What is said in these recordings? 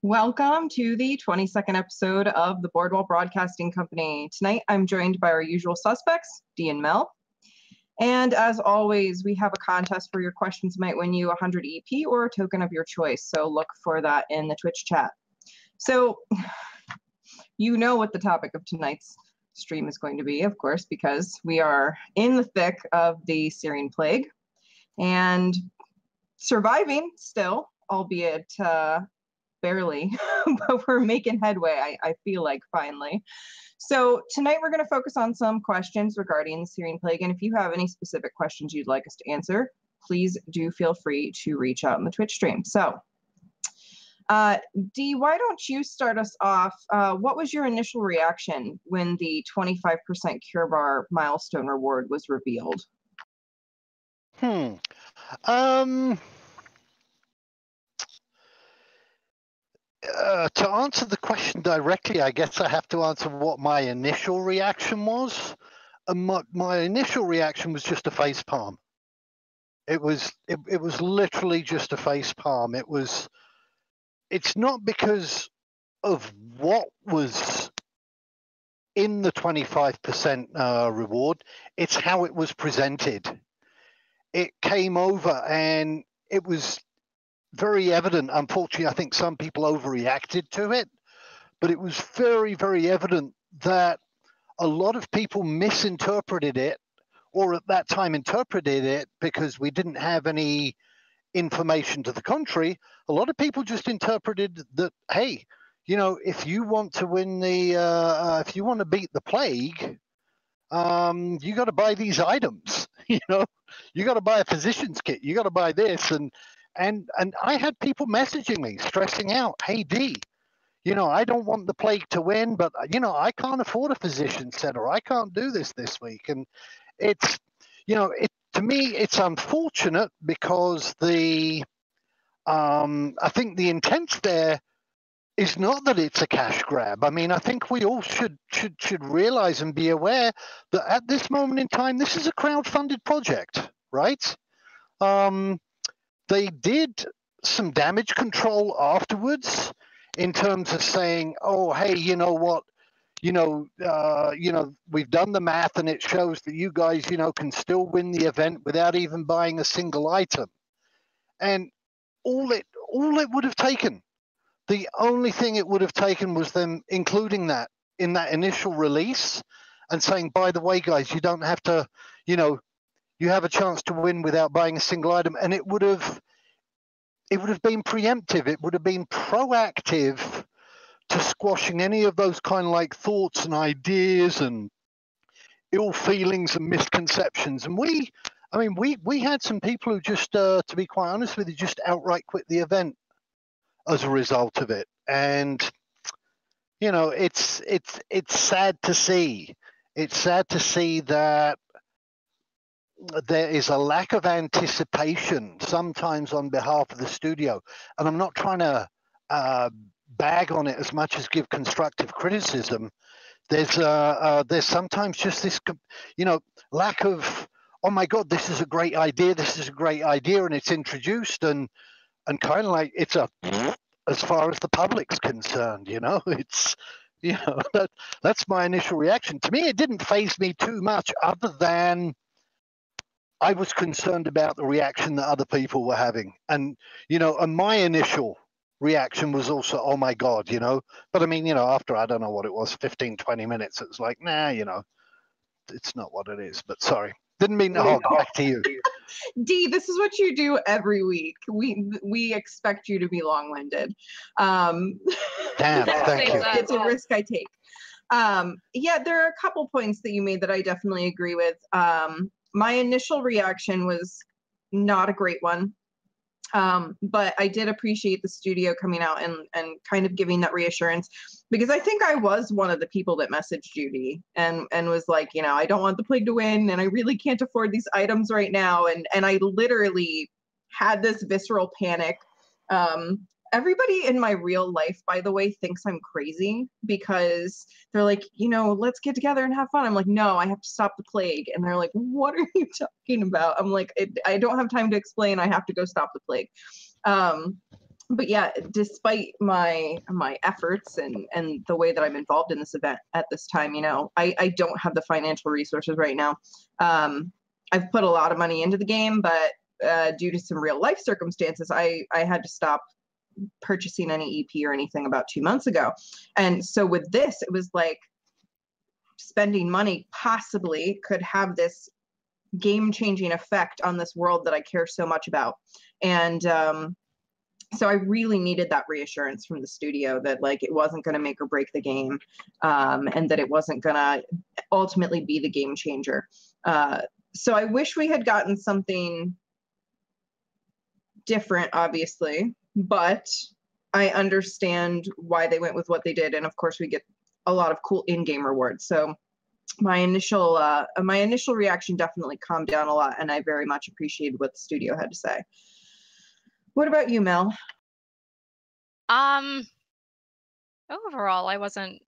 Welcome to the 22nd episode of the Boardwall Broadcasting Company. Tonight, I'm joined by our usual suspects, Dee and Mel. And as always, we have a contest where your questions might win you 100 EP or a token of your choice. So look for that in the Twitch chat. So you know what the topic of tonight's stream is going to be, of course, because we are in the thick of the Searing plague and surviving still, albeit barely, but we're making headway, I feel like, finally. So tonight we're going to focus on some questions regarding the Searing plague, and if you have any specific questions you'd like us to answer, please do feel free to reach out in the Twitch stream. So, Dee, why don't you start us off? What was your initial reaction when the 25% Cure Bar milestone reward was revealed? To answer the question directly, I guess I have to answer what my initial reaction was. My initial reaction was just a face palm. It was literally just a face palm. It's not because of what was in the 25% reward. It's how it was presented. It came over and it was very evident. Unfortunately, I think some people overreacted to it, but it was very, very evident that a lot of people misinterpreted it, or at that time interpreted it because we didn't have any information to the contrary. A lot of people just interpreted that, hey, you know, if you want to win if you want to beat the plague, you got to buy these items. You know, you got to buy a physician's kit. You got to buy this, and I had people messaging me, stressing out, hey, Dee, you know, I don't want the plague to win, but, you know, I can't afford a physician center. I can't do this week. And it's, you know, to me, it's unfortunate because I think the intent there is not that it's a cash grab. I mean, I think we all should realize and be aware that at this moment in time, this is a crowd-funded project, right? They did some damage control afterwards in terms of saying, oh, hey, you know what, we've done the math and it shows that you guys, you know, can still win the event without even buying a single item. And all it would have taken, the only thing it would have taken was them including that in that initial release and saying, by the way, guys, you don't have to, you know, you have a chance to win without buying a single item. And it would have been preemptive. It would have been proactive to squashing any of those kind of like thoughts and ideas and ill feelings and misconceptions. And we had some people who just, to be quite honest with you, just outright quit the event as a result of it. And, you know, it's sad to see. It's sad to see that there is a lack of anticipation sometimes on behalf of the studio. And I'm not trying to bag on it as much as give constructive criticism. There's sometimes just this, you know, lack of, oh my God, this is a great idea. This is a great idea. And it's introduced and kind of like it's as far as the public's concerned, you know, it's, you know, that's my initial reaction. To me, it didn't faze me too much other than I was concerned about the reaction that other people were having. And, you know, and my initial reaction was also, oh my God, you know, but I mean, you know, after, I don't know what it was, 15, 20 minutes, it was like, nah, you know, it's not what it is, but sorry. Didn't mean to hog back to you. Dee, this is what you do every week. We expect you to be long-winded. Damn, thank you. It's a risk I take. Yeah, there are a couple points that you made that I definitely agree with. My initial reaction was not a great one. But I did appreciate the studio coming out and kind of giving that reassurance, because I think I was one of the people that messaged Judy and was like, you know, I don't want the plague to win and I really can't afford these items right now. And I literally had this visceral panic. Everybody in my real life, by the way, thinks I'm crazy because they're like, you know, let's get together and have fun. I'm like, no, I have to stop the plague. And they're like, what are you talking about? I'm like, I don't have time to explain. I have to go stop the plague. but yeah, despite my efforts and the way that I'm involved in this event at this time, you know, I don't have the financial resources right now. I've put a lot of money into the game, but due to some real life circumstances, I had to stop purchasing any EP or anything about 2 months ago. And so with this, it was like spending money possibly could have this game-changing effect on this world that I care so much about. And so I really needed that reassurance from the studio that like it wasn't going to make or break the game, and that it wasn't going to ultimately be the game changer. So I wish we had gotten something different, obviously, but I understand why they went with what they did. And of course we get a lot of cool in-game rewards. So my initial reaction definitely calmed down a lot, and I very much appreciated what the studio had to say. What about you, Mel? Overall, I wasn't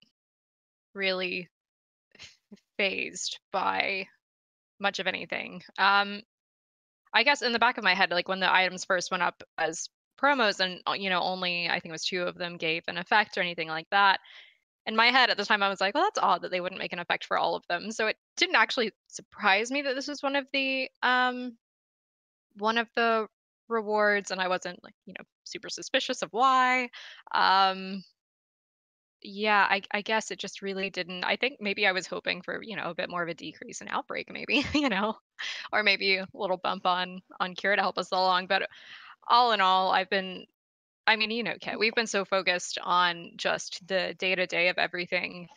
really phased by much of anything. I guess in the back of my head, like when the items first went up as promos and, you know, only I think it was 2 of them gave an effect or anything like that. In my head at the time, I was like, well, that's odd that they wouldn't make an effect for all of them. So it didn't actually surprise me that this was one of the rewards, and I wasn't like, you know, super suspicious of why. Yeah, I guess it just really didn't. I think maybe I was hoping for, you know, a bit more of a decrease in outbreak, maybe, you know, or maybe a little bump on cure to help us along. But all in all, I mean, you know, Kat, we've been so focused on just the day to day of everything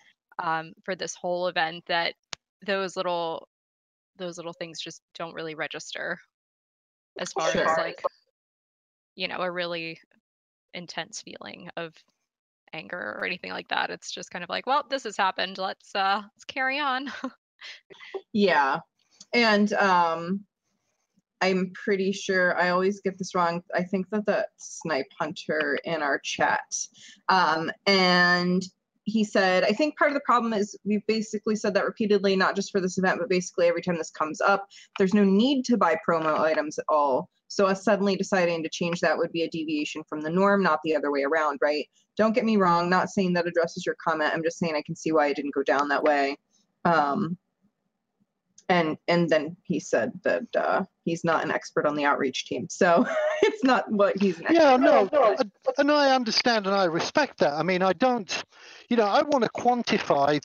for this whole event that those little things just don't really register as far Sure. as like, you know, a really intense feeling of anger or anything like that. It's just kind of like, well, this has happened. Let's carry on. Yeah. And I'm pretty sure I always get this wrong. I think that Snipe Hunter in our chat. And he said, I think part of the problem is we've basically said that repeatedly, not just for this event, but basically every time this comes up, there's no need to buy promo items at all. So us suddenly deciding to change that would be a deviation from the norm, not the other way around, right? Don't get me wrong, not saying that addresses your comment. I'm just saying I can see why it didn't go down that way. And then he said that he's not an expert on the outreach team, so it's not what he's an expert. Yeah, no, and I understand and I respect that. I mean, I don't, you know, I want to quantify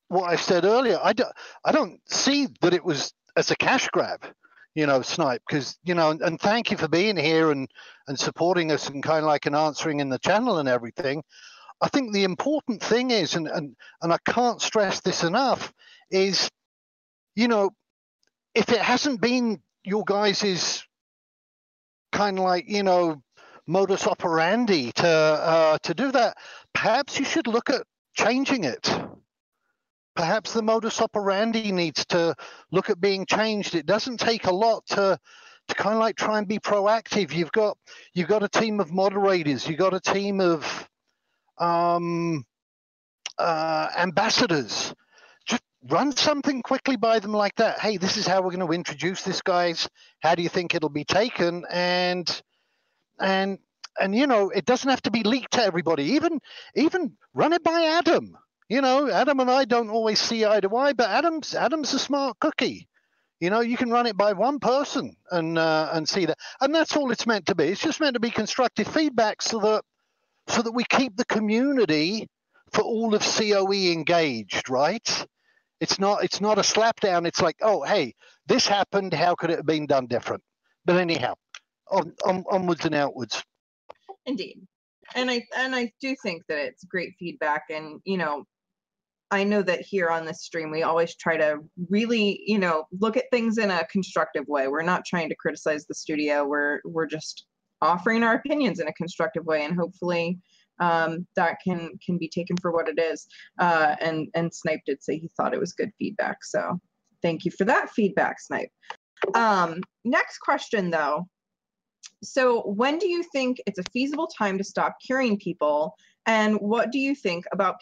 what I said earlier. I don't see that it was as a cash grab, you know, Snipe, because, you know, and thank you for being here and supporting us and kind of like and answering in the channel and everything. I think the important thing is, and I can't stress this enough, is, you know, if it hasn't been your guys's kind of like, you know, modus operandi to do that, perhaps you should look at changing it. Perhaps the modus operandi needs to look at being changed. It doesn't take a lot to kind of like try and be proactive. You've got a team of moderators. You've got a team of ambassadors. Just run something quickly by them like that. Hey, this is how we're going to introduce this, guys. How do you think it'll be taken? And you know, it doesn't have to be leaked to everybody. Even run it by Adam. You know, Adam and I don't always see eye to eye, but Adam's a smart cookie. You know, you can run it by one person and see that, and that's all it's meant to be. It's just meant to be constructive feedback so that we keep the community for all of COE engaged, right? It's not a slapdown. It's like, oh, hey, this happened. How could it have been done different? But anyhow, onwards and outwards. Indeed. And I do think that it's great feedback. And, you know, I know that here on this stream, we always try to really, you know, look at things in a constructive way. We're not trying to criticize the studio. We're just offering our opinions in a constructive way. And hopefully that can be taken for what it is. And Snipe did say he thought it was good feedback. So thank you for that feedback, Snipe. Next question, though. So when do you think it's a feasible time to stop curing people? And what do you think about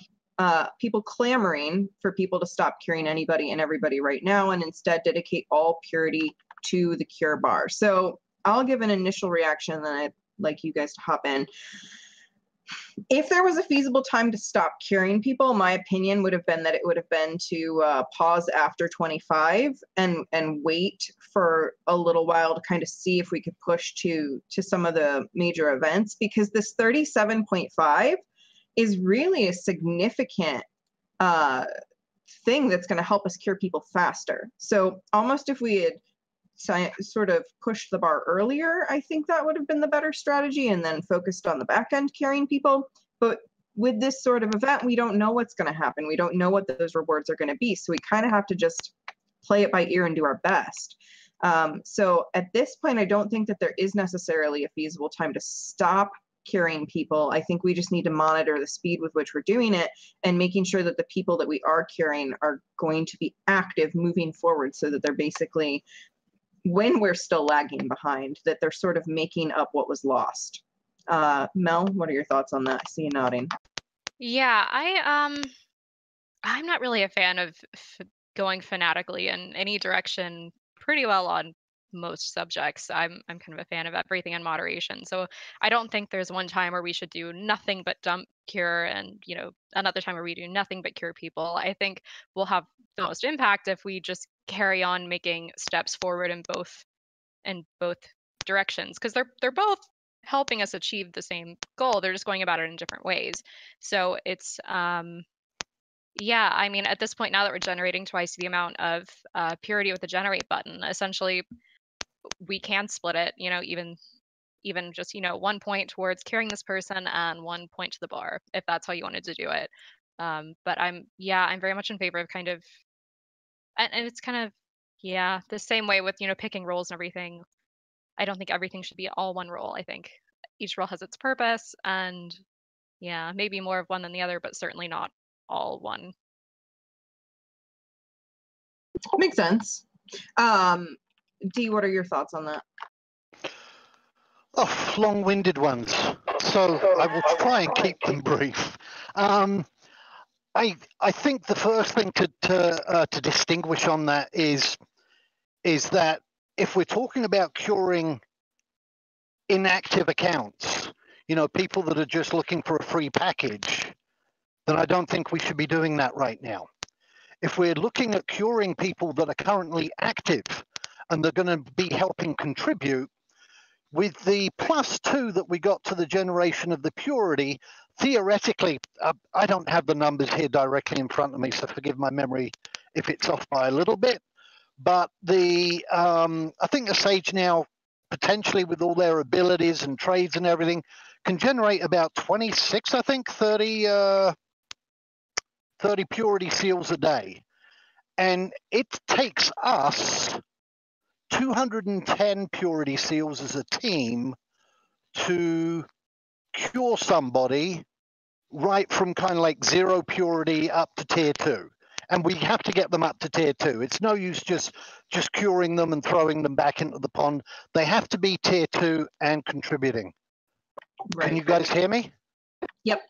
people clamoring for people to stop curing anybody and everybody right now and instead dedicate all purity to the cure bar? So I'll give an initial reaction, and then I'd like you guys to hop in. If there was a feasible time to stop curing people, my opinion would have been that it would have been to pause after 25 and wait for a little while to kind of see if we could push to some of the major events, because this 37.5 is really a significant thing that's going to help us cure people faster. So almost if we had sort of pushed the bar earlier, I think that would have been the better strategy, and then focused on the back end curing people. But with this sort of event, we don't know what's going to happen. We don't know what those rewards are going to be. So we kind of have to just play it by ear and do our best. So at this point, I don't think that there is necessarily a feasible time to stop curing people. I think we just need to monitor the speed with which we're doing it and making sure that the people that we are curing are going to be active moving forward, so that they're basically, when we're still lagging behind, that they're sort of making up what was lost. Mel, what are your thoughts on that? I see you nodding. Yeah, I'm not really a fan of going fanatically in any direction pretty well on most subjects. I'm kind of a fan of everything in moderation. So I don't think there's one time where we should do nothing but dump cure, and another time where we do nothing but cure people. I think we'll have the most impact if we just carry on making steps forward in both directions, because they're both helping us achieve the same goal. They're just going about it in different ways. So it's yeah, I mean, at this point, now that we're generating twice the amount of purity with the generate button, essentially we can split it, even just 1 point towards curing this person and 1 point to the bar, if that's how you wanted to do it. But I'm very much in favor of kind of, and it's kind of, yeah, the same way with picking roles and everything. I don't think everything should be all one role. I think each role has its purpose, and yeah, maybe more of one than the other, but certainly not all one. Makes sense. Dee, what are your thoughts on that? Oh, long-winded ones. So I will try and keep them brief. I think the first thing to distinguish on that is that if we're talking about curing inactive accounts, people that are just looking for a free package, then I don't think we should be doing that right now. If we're looking at curing people that are currently active and they're going to be helping contribute, with the +2 that we got to the generation of the purity, theoretically, I don't have the numbers here directly in front of me, so forgive my memory if it's off by a little bit. But I think the Sage now, potentially with all their abilities and trades and everything, can generate about 26, I think, 30 purity seals a day. And it takes us 210 purity seals as a team to cure somebody right from kind of like 0 purity up to tier 2. And we have to get them up to tier 2. It's no use just curing them and throwing them back into the pond. They have to be tier 2 and contributing. Right. Can you guys hear me? Yep.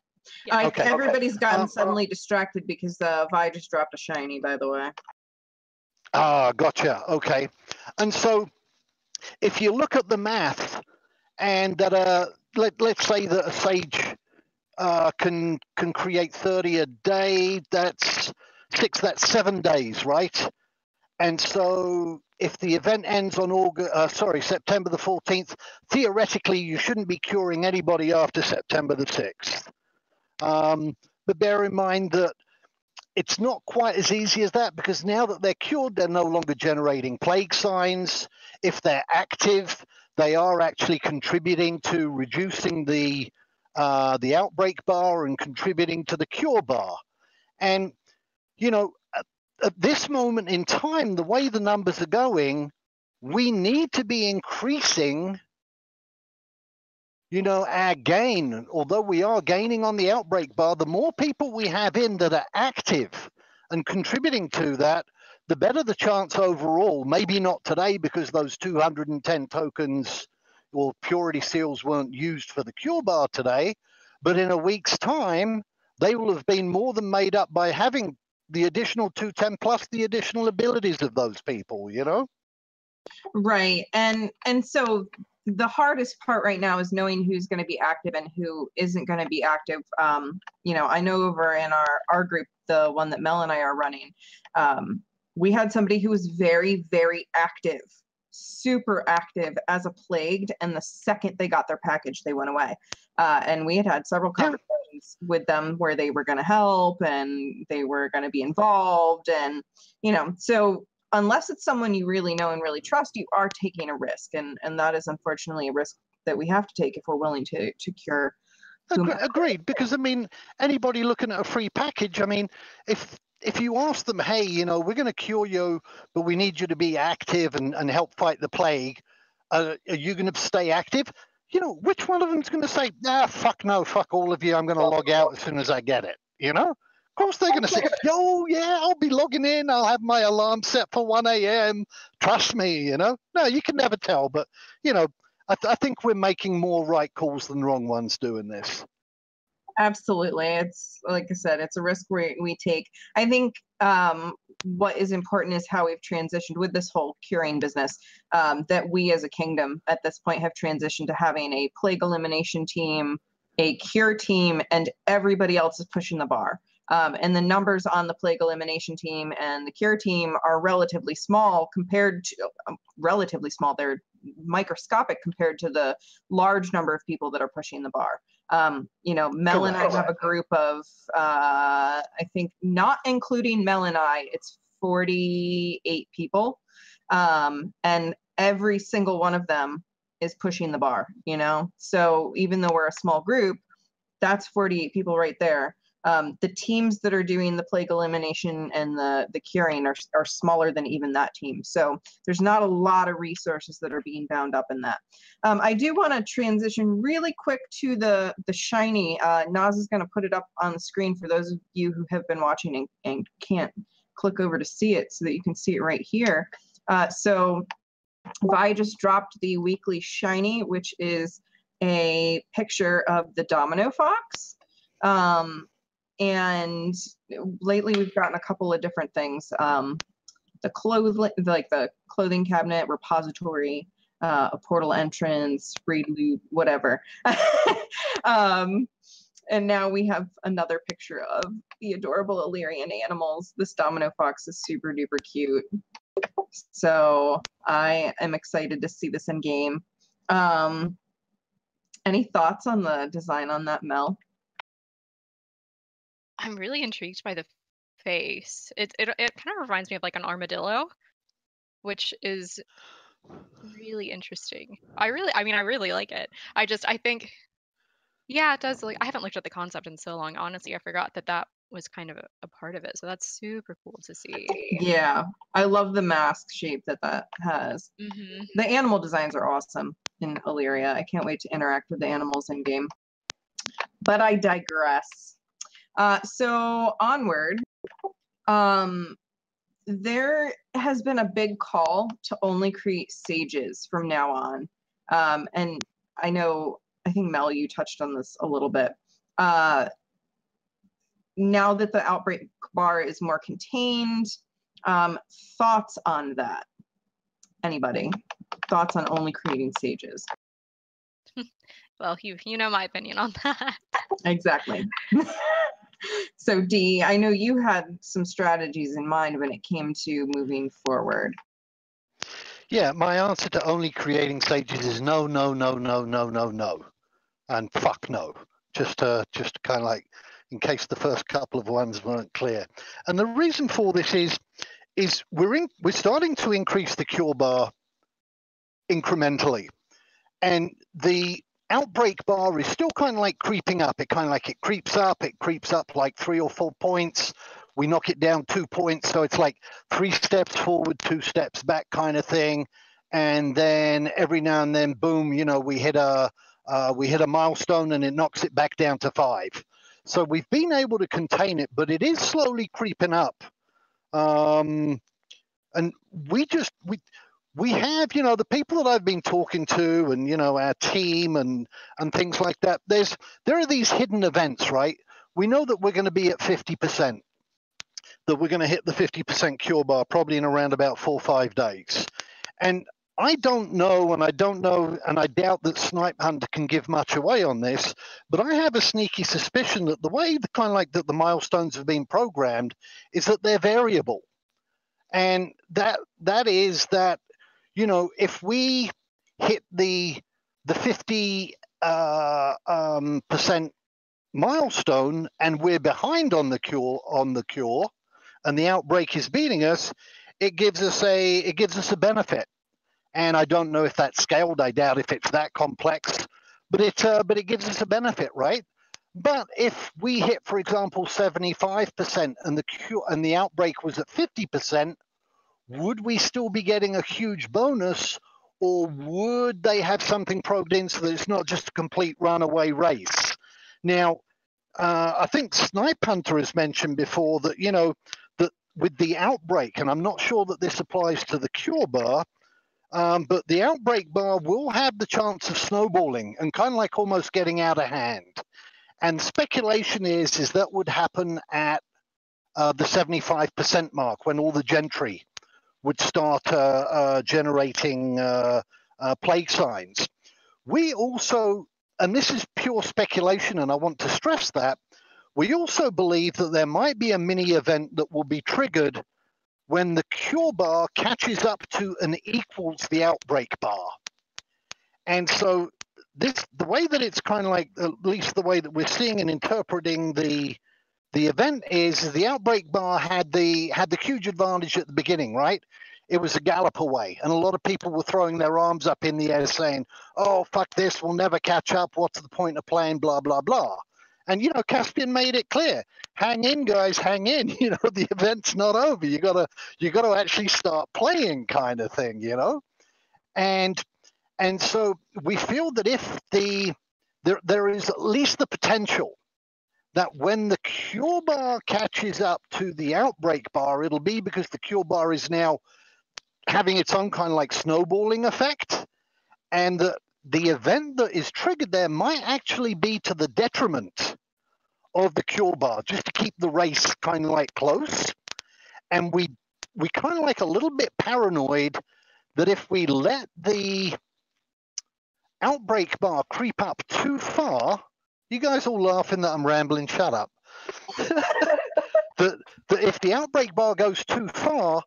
Yeah. Okay. Everybody's gotten suddenly distracted because Vi just dropped a shiny, by the way. Gotcha. Okay. And so if you look at the math, and that let's say that a Sage can create 30 a day, that's 7 days, right? And so if the event ends on September the 14th, theoretically you shouldn't be curing anybody after September the 6th. But bear in mind that it's not quite as easy as that, because now that they're cured, they're no longer generating plague signs. If they're active, they are actually contributing to reducing the outbreak bar and contributing to the cure bar. And, at this moment in time, the way the numbers are going, we need to be increasing our gain. Although we are gaining on the outbreak bar, the more people we have in that are active and contributing to that, the better the chance overall. Maybe not today, because those 210 tokens or purity seals weren't used for the cure bar today, but in a week's time, they will have been more than made up by having the additional 210 plus the additional abilities of those people, Right. And so the hardest part right now is knowing who's going to be active and who isn't going to be active. I know over in our group, the one that Mel and I are running, we had somebody who was very, very active, super active as a plagued, and the second they got their package, they went away. And we had several conversations with them where they were going to help and they were going to be involved. And, so unless it's someone you really know and really trust, you are taking a risk. And that is unfortunately a risk that we have to take if we're willing to cure. Agreed. Because, anybody looking at a free package, if you ask them, hey, we're going to cure you, but we need you to be active and help fight the plague, are you going to stay active? Which one of them is going to say, fuck no, fuck all of you, I'm going to log out as soon as I get it, Of course they're going to say, oh, yeah, I'll be logging in. I'll have my alarm set for 1 a.m. Trust me, No, you can never tell. But, I think we're making more right calls than wrong ones doing this. Absolutely. It's like I said, it's a risk we take. I think what is important is how we've transitioned with this whole curing business, that we as a kingdom at this point have transitioned to having a plague elimination team, a cure team, and everybody else is pushing the bar. And the numbers on the plague elimination team and the cure team are relatively small compared to relatively small. They're microscopic compared to the large number of people that are pushing the bar. Mel and I have a group of, I think not including Mel and I, it's 48 people. And every single one of them is pushing the bar, So even though we're a small group, that's 48 people right there. The teams that are doing the plague elimination and the curing are smaller than even that team. So there's not a lot of resources that are being bound up in that. I do want to transition really quick to the shiny. Naz is going to put it up on the screen for those of you who have been watching and can't click over to see it so that you can see it right here. So Vi just dropped the weekly shiny, which is a picture of the Domino Fox. And lately we've gotten a couple of different things. The clothing cabinet, repository, a portal entrance, read loot, whatever. And now we have another picture of the adorable Illyrian animals. This Domino Fox is super duper cute. So I am excited to see this in game. Any thoughts on the design on that, Mel? I'm really intrigued by the face. It kind of reminds me of like an armadillo, which is really interesting. I really like it. I think, yeah, it does. Like, I haven't looked at the concept in so long. Honestly, I forgot that was kind of a part of it. So that's super cool to see. Yeah, I love the mask shape that has. Mm-hmm. The animal designs are awesome in Illyria. I can't wait to interact with the animals in game. But I digress. So onward, there has been a big call to only create sages from now on. And I think Mel, you touched on this a little bit. Now that the outbreak bar is more contained, thoughts on that? Anybody? Thoughts on only creating sages? Well, you know my opinion on that. Exactly. So Dee, I know you had some strategies in mind when it came to moving forward. Yeah, my answer to only creating sages is no, no, no, no, no, no, no, and fuck no. Just kind of like, in case the first couple of ones weren't clear. And the reason for this is we're starting to increase the cure bar incrementally, and the outbreak bar is still kind of like creeping up. It creeps up like 3 or 4 points. We knock it down 2 points, so it's like 3 steps forward, 2 steps back kind of thing. And then every now and then, boom, we hit a milestone and it knocks it back down to 5. So we've been able to contain it, but it is slowly creeping up. And we have, the people that I've been talking to and, our team and things like that, there are these hidden events, right? We know that we're going to be at 50%, that we're going to hit the 50% cure bar probably in around about 4 or 5 days. And I don't know, and I don't know, and I doubt that Snipe Hunter can give much away on this, but I have a sneaky suspicion that the way the kind of like that the milestones have been programmed is that they're variable. And that is that, you know, if we hit the 50 percent milestone and we're behind on the cure and the outbreak is beating us, it gives us a benefit. And I don't know if that's scaled. I doubt if it's that complex, but it gives us a benefit, right? But if we hit, for example, 75% and the cure and the outbreak was at 50%, would we still be getting a huge bonus, or would they have something probed in so that it's not just a complete runaway race? Now, I think Snipe Hunter has mentioned before that, you know, that with the outbreak, and I'm not sure that this applies to the cure bar, but the outbreak bar will have the chance of snowballing and kind of like almost getting out of hand. And speculation is that would happen at the 75% mark when all the gentry would start generating plague signs. We also, and this is pure speculation, and I want to stress that, we also believe that there might be a mini event that will be triggered when the cure bar catches up to and equals the outbreak bar. And so the way that it's kind of like, at least the way that we're seeing and interpreting the event is the outbreak bar had the huge advantage at the beginning, right? It was a gallop away, and a lot of people were throwing their arms up in the air saying, oh, fuck this, we'll never catch up, what's the point of playing, blah, blah, blah. And, you know, Caspian made it clear, hang in, guys, hang in, you know, the event's not over, you gotta actually start playing kind of thing, you know? And so we feel that if there is at least the potential that when the cure bar catches up to the outbreak bar, it'll be because the cure bar is now having its own kind of like snowballing effect, and the event that is triggered there might actually be to the detriment of the cure bar, just to keep the race kind of like close. And we kind of like a little bit paranoid that if we let the outbreak bar creep up too far, you guys all laughing that I'm rambling, shut up. that if the outbreak bar goes too far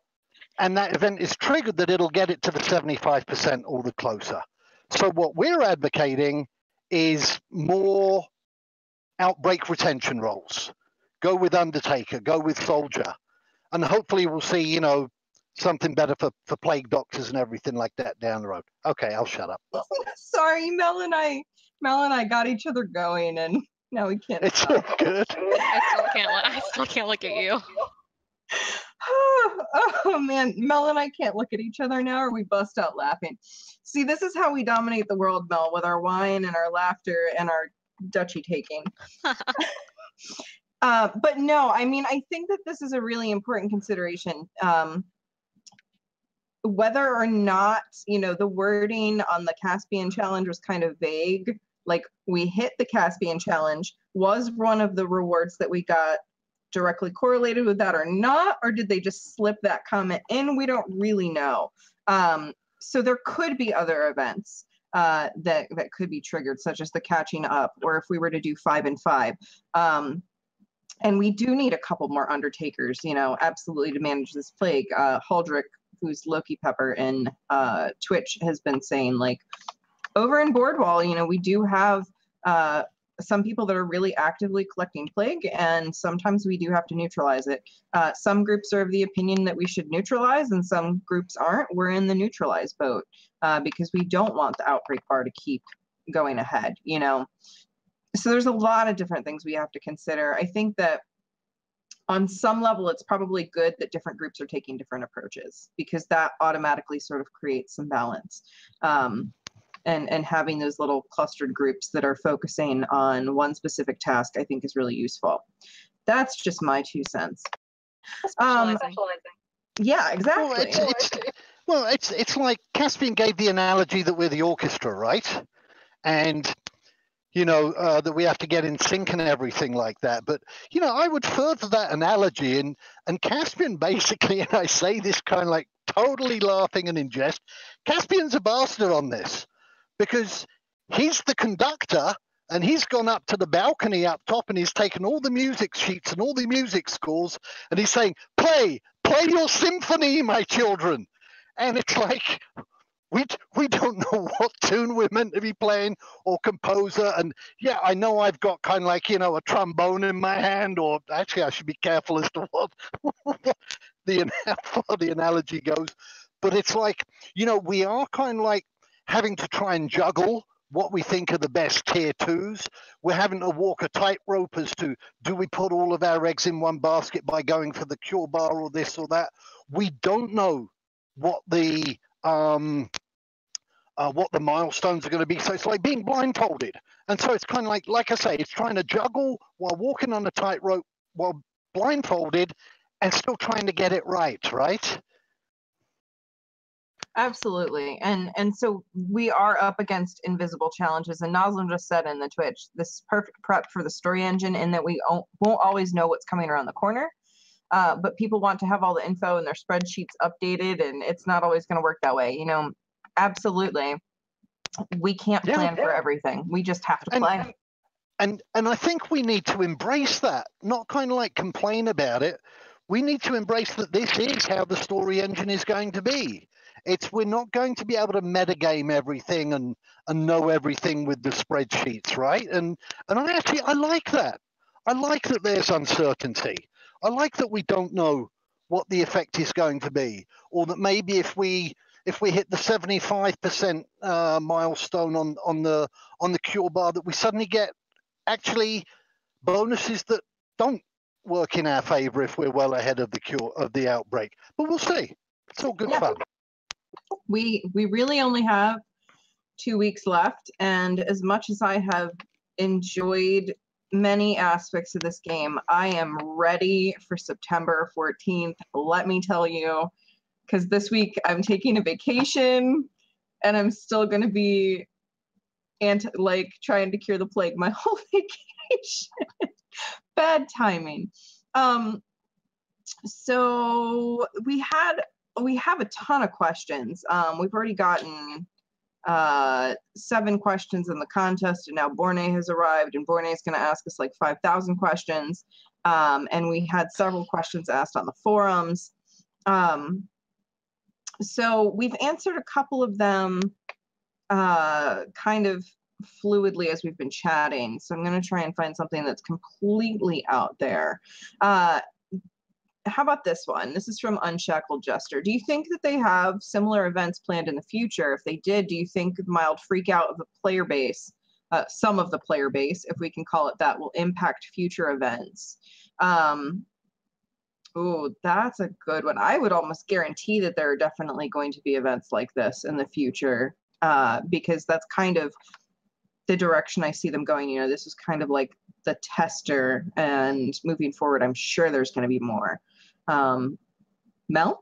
and that event is triggered, that it'll get it to the 75% or the closer. So what we're advocating is more outbreak retention rolls. Go with Undertaker, go with Soldier. And hopefully we'll see, you know, something better for plague doctors and everything like that down the road. Okay, I'll shut up. Sorry, Mel and I got each other going, and now we can't. It's all good. I still can't look at you. Oh man, Mel and I can't look at each other now, or we bust out laughing. See, this is how we dominate the world, Mel, with our wine and our laughter and our duchy taking. But no, I mean, I think that this is a really important consideration. Whether or not, you know, the wording on the Caspian challenge was kind of vague. Like, we hit the Caspian challenge. Was one of the rewards that we got directly correlated with that or not? Or did they just slip that comment in? We don't really know. So there could be other events that could be triggered, such as the catching up, or if we were to do 5 and 5. And we do need a couple more Undertakers, you know, absolutely, to manage this plague. Huldrick, who's Loki Pepper in Twitch, has been saying, like, over in Boardwall, you know, we do have some people that are really actively collecting plague, and sometimes we do have to neutralize it. Some groups are of the opinion that we should neutralize, and some groups aren't. We're in the neutralize boat because we don't want the outbreak bar to keep going ahead, you know. So there's a lot of different things we have to consider. I think that on some level, it's probably good that different groups are taking different approaches, because that automatically sort of creates some balance. And having those little clustered groups that are focusing on one specific task, I think, is really useful. That's just my 2 cents. Yeah, exactly. Well, it's like Caspian gave the analogy that we're the orchestra, right? And you know, that we have to get in sync and everything like that. But, you know, I would further that analogy, and Caspian basically, and I say this kind of like totally laughing and in jest. Caspian's a bastard on this because he's the conductor and he's gone up to the balcony up top and he's taken all the music sheets and all the music scores and he's saying, play your symphony, my children. And it's like, we don't know what tune we're meant to be playing or composer. And yeah, I know I've got kind of like, a trombone in my hand, or actually I should be careful as to what the analogy goes. But it's like, we are kind of like having to try and juggle what we think are the best tier twos. We're having to walk a tightrope as to, do we put all of our eggs in one basket by going for the cure bar or this or that? We don't know what the milestones are going to be. So it's like being blindfolded. And so it's kind of like I say, it's trying to juggle while walking on a tightrope while blindfolded and still trying to get it right? Absolutely. And so we are up against invisible challenges. And Noslem just said in the Twitch, this is perfect prep for the story engine in that we won't always know what's coming around the corner. But people want to have all the info in their spreadsheets updated, and it's not always going to work that way. Absolutely. We can't plan for everything. We just have to play. And I think we need to embrace that, not kind of like complain about it. We need to embrace that this is how the story engine is going to be. We're not going to be able to metagame everything and know everything with the spreadsheets, right? And I like that. I like that there's uncertainty. I like that we don't know what the effect is going to be, or that maybe if we hit the 75% milestone on the cure bar, that we suddenly get actually bonuses that don't work in our favor if we're well ahead of the outbreak. But we'll see. It's all good fun. We really only have 2 weeks left, and as much as I have enjoyed many aspects of this game, I am ready for September 14th. Let me tell you, because this week I'm taking a vacation and I'm still going to be trying to cure the plague my whole vacation. Bad timing. So we have a ton of questions. We've already gotten 7 questions in the contest, and now Borne has arrived, and Borne is going to ask us like 5,000 questions. And we had several questions asked on the forums. So we've answered a couple of them kind of fluidly as we've been chatting. So I'm going to try and find something that's completely out there. How about this one? This is from Unshackled Jester. Do you think that they have similar events planned in the future? If they did, do you think the mild freak out of the player base, some of the player base, if we can call it that, will impact future events? Oh, that's a good one. I would almost guarantee that there are definitely going to be events like this in the future, because that's kind of the direction I see them going. This is kind of like the tester, and moving forward, I'm sure there's going to be more. Mel?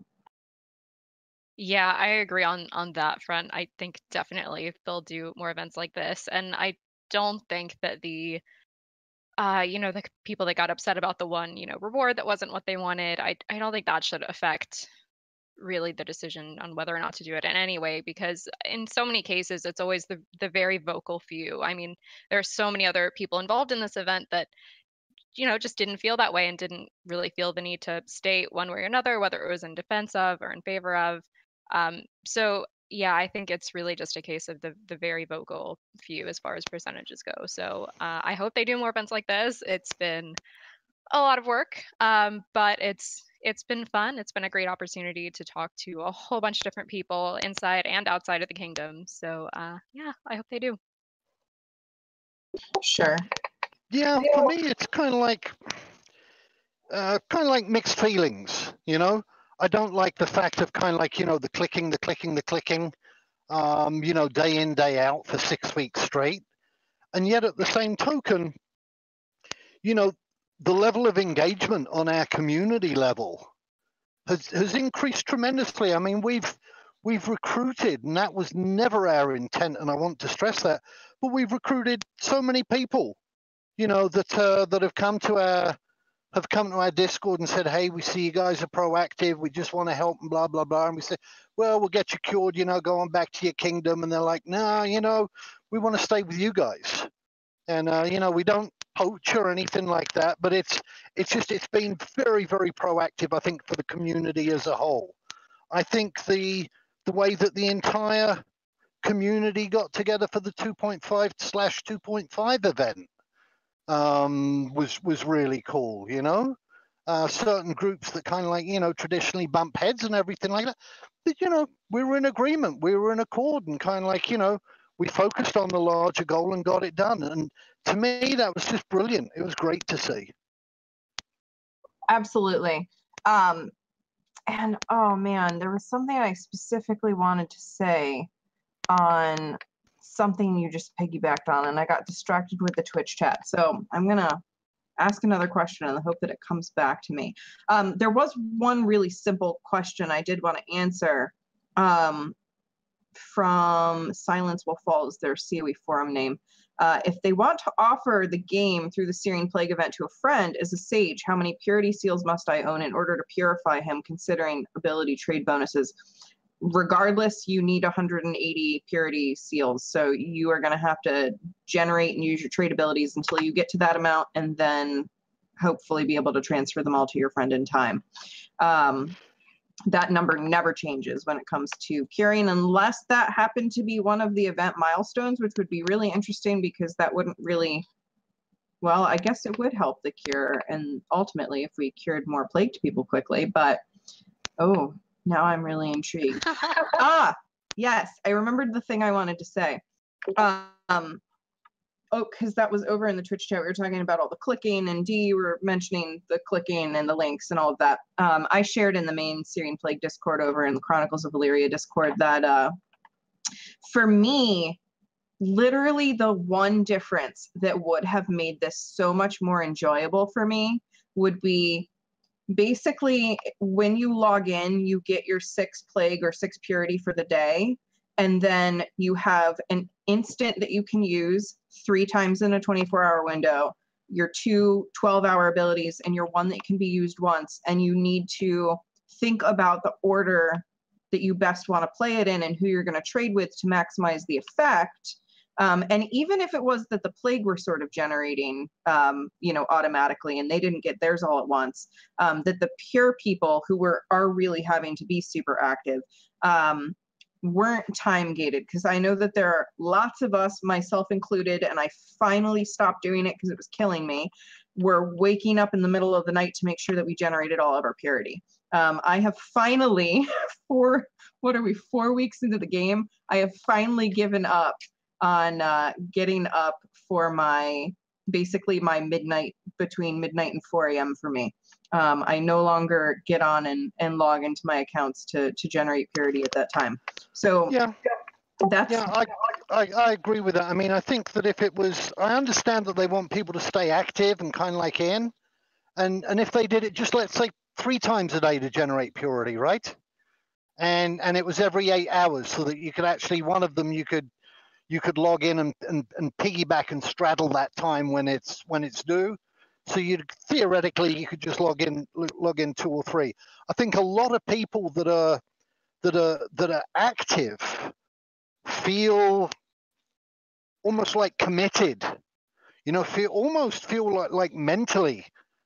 Yeah, I agree on that front. I think definitely they'll do more events like this, and I don't think that the the people that got upset about the one reward that wasn't what they wanted, I don't think that should affect really the decision on whether or not to do it in any way, because in so many cases it's always the very vocal few. I mean, there are so many other people involved in this event that just didn't feel that way and didn't really feel the need to state one way or another whether it was in defense of or in favor of. So yeah, I think it's really just a case of the very vocal few as far as percentages go. So I hope they do more events like this. It's been a lot of work, but it's been fun. It's been a great opportunity to talk to a whole bunch of different people inside and outside of the kingdom. So yeah, I hope they do. Sure. Yeah, for me, it's kind of like mixed feelings. I don't like the fact of kind of like the clicking, day in, day out for 6 weeks straight, and yet at the same token, the level of engagement on our community level has increased tremendously. I mean, we've recruited, and that was never our intent, and I want to stress that, but we've recruited so many people, that have come to have come to our Discord and said, hey, we see you guys are proactive. We just want to help and blah, blah, blah. And we say, well, we'll get you cured, go on back to your kingdom. And they're like, no, we want to stay with you guys. And, we don't poach or anything like that. But it's been very, very proactive, I think, for the community as a whole. I think the way that the entire community got together for the 2.5/2.5 event was really cool, certain groups that kind of like, traditionally bump heads and everything like that. But, we were in agreement, we were in accord, and kind of like, we focused on the larger goal and got it done. And to me, that was just brilliant. It was great to see. Absolutely. And oh man, there was something I specifically wanted to say on something you just piggybacked on, and I got distracted with the Twitch chat. So I'm gonna ask another question in the hope that it comes back to me. There was one really simple question I did want to answer from Silence Will Fall is their COE forum name. If they want to offer the game through the Searing Plague event to a friend as a sage, how many purity seals must I own in order to purify him, considering ability trade bonuses? Regardless, you need 180 purity seals. So you are going to have to generate and use your trade abilities until you get to that amount, and then hopefully be able to transfer them all to your friend in time. That number never changes when it comes to curing, unless that happened to be one of the event milestones, which would be really interesting because that wouldn't really, well, I guess it would help the cure, and ultimately if we cured more plagued people quickly, but oh, now I'm really intrigued. Yes, I remembered the thing I wanted to say. Because that was over in the Twitch chat. We were talking about all the clicking, and Dee, you were mentioning the clicking and the links and all of that. I shared in the main Searing Plague Discord over in the Chronicles of Valyria Discord that for me, literally the one difference that would have made this so much more enjoyable for me would be basically when you log in, you get your 6 plague or 6 purity for the day, and then you have an instant that you can use 3 times in a 24-hour window, your 2 12-hour abilities, and your 1 that can be used once. And you need to think about the order that you best want to play it in and who you're going to trade with to maximize the effect. And even if it was that the plague were sort of generating, automatically, and they didn't get theirs all at once, that the pure people who are really having to be super active weren't time gated, because I know that there are lots of us, myself included, and I finally stopped doing it because it was killing me. We're waking up in the middle of the night to make sure that we generated all of our purity. I have finally, 4 weeks into the game, I have finally given up on getting up for basically my midnight, between midnight and 4 a.m. for me. I no longer get on and log into my accounts to generate purity at that time. So yeah, that's... Yeah, I agree with that. I mean, I think that if it was, I understand that they want people to stay active and kind of like in, and if they did it just, let's say, 3 times a day to generate purity, right? And it was every 8 hours, so that you could actually, one of them you could log in and piggyback and straddle that time when it's due. So theoretically you could just log in 2 or 3. I think a lot of people that are active feel almost like committed, feel like mentally,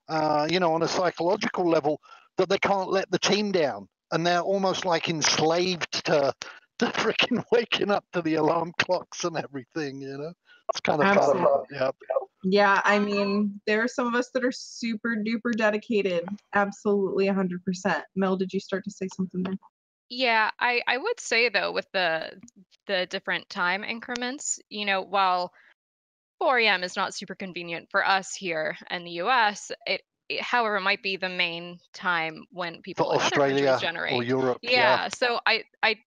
on a psychological level, that they can't let the team down, and they're almost like enslaved to freaking waking up to the alarm clocks and everything. It's kind of fun. Yeah, I mean, there are some of us that are super duper dedicated. Absolutely 100%. Mel, did you start to say something there? Yeah, I would say though, with the different time increments, while 4 a.m. is not super convenient for us here in the US, however, it might be the main time when people for in Australia other countries generate. or Europe. Yeah, so I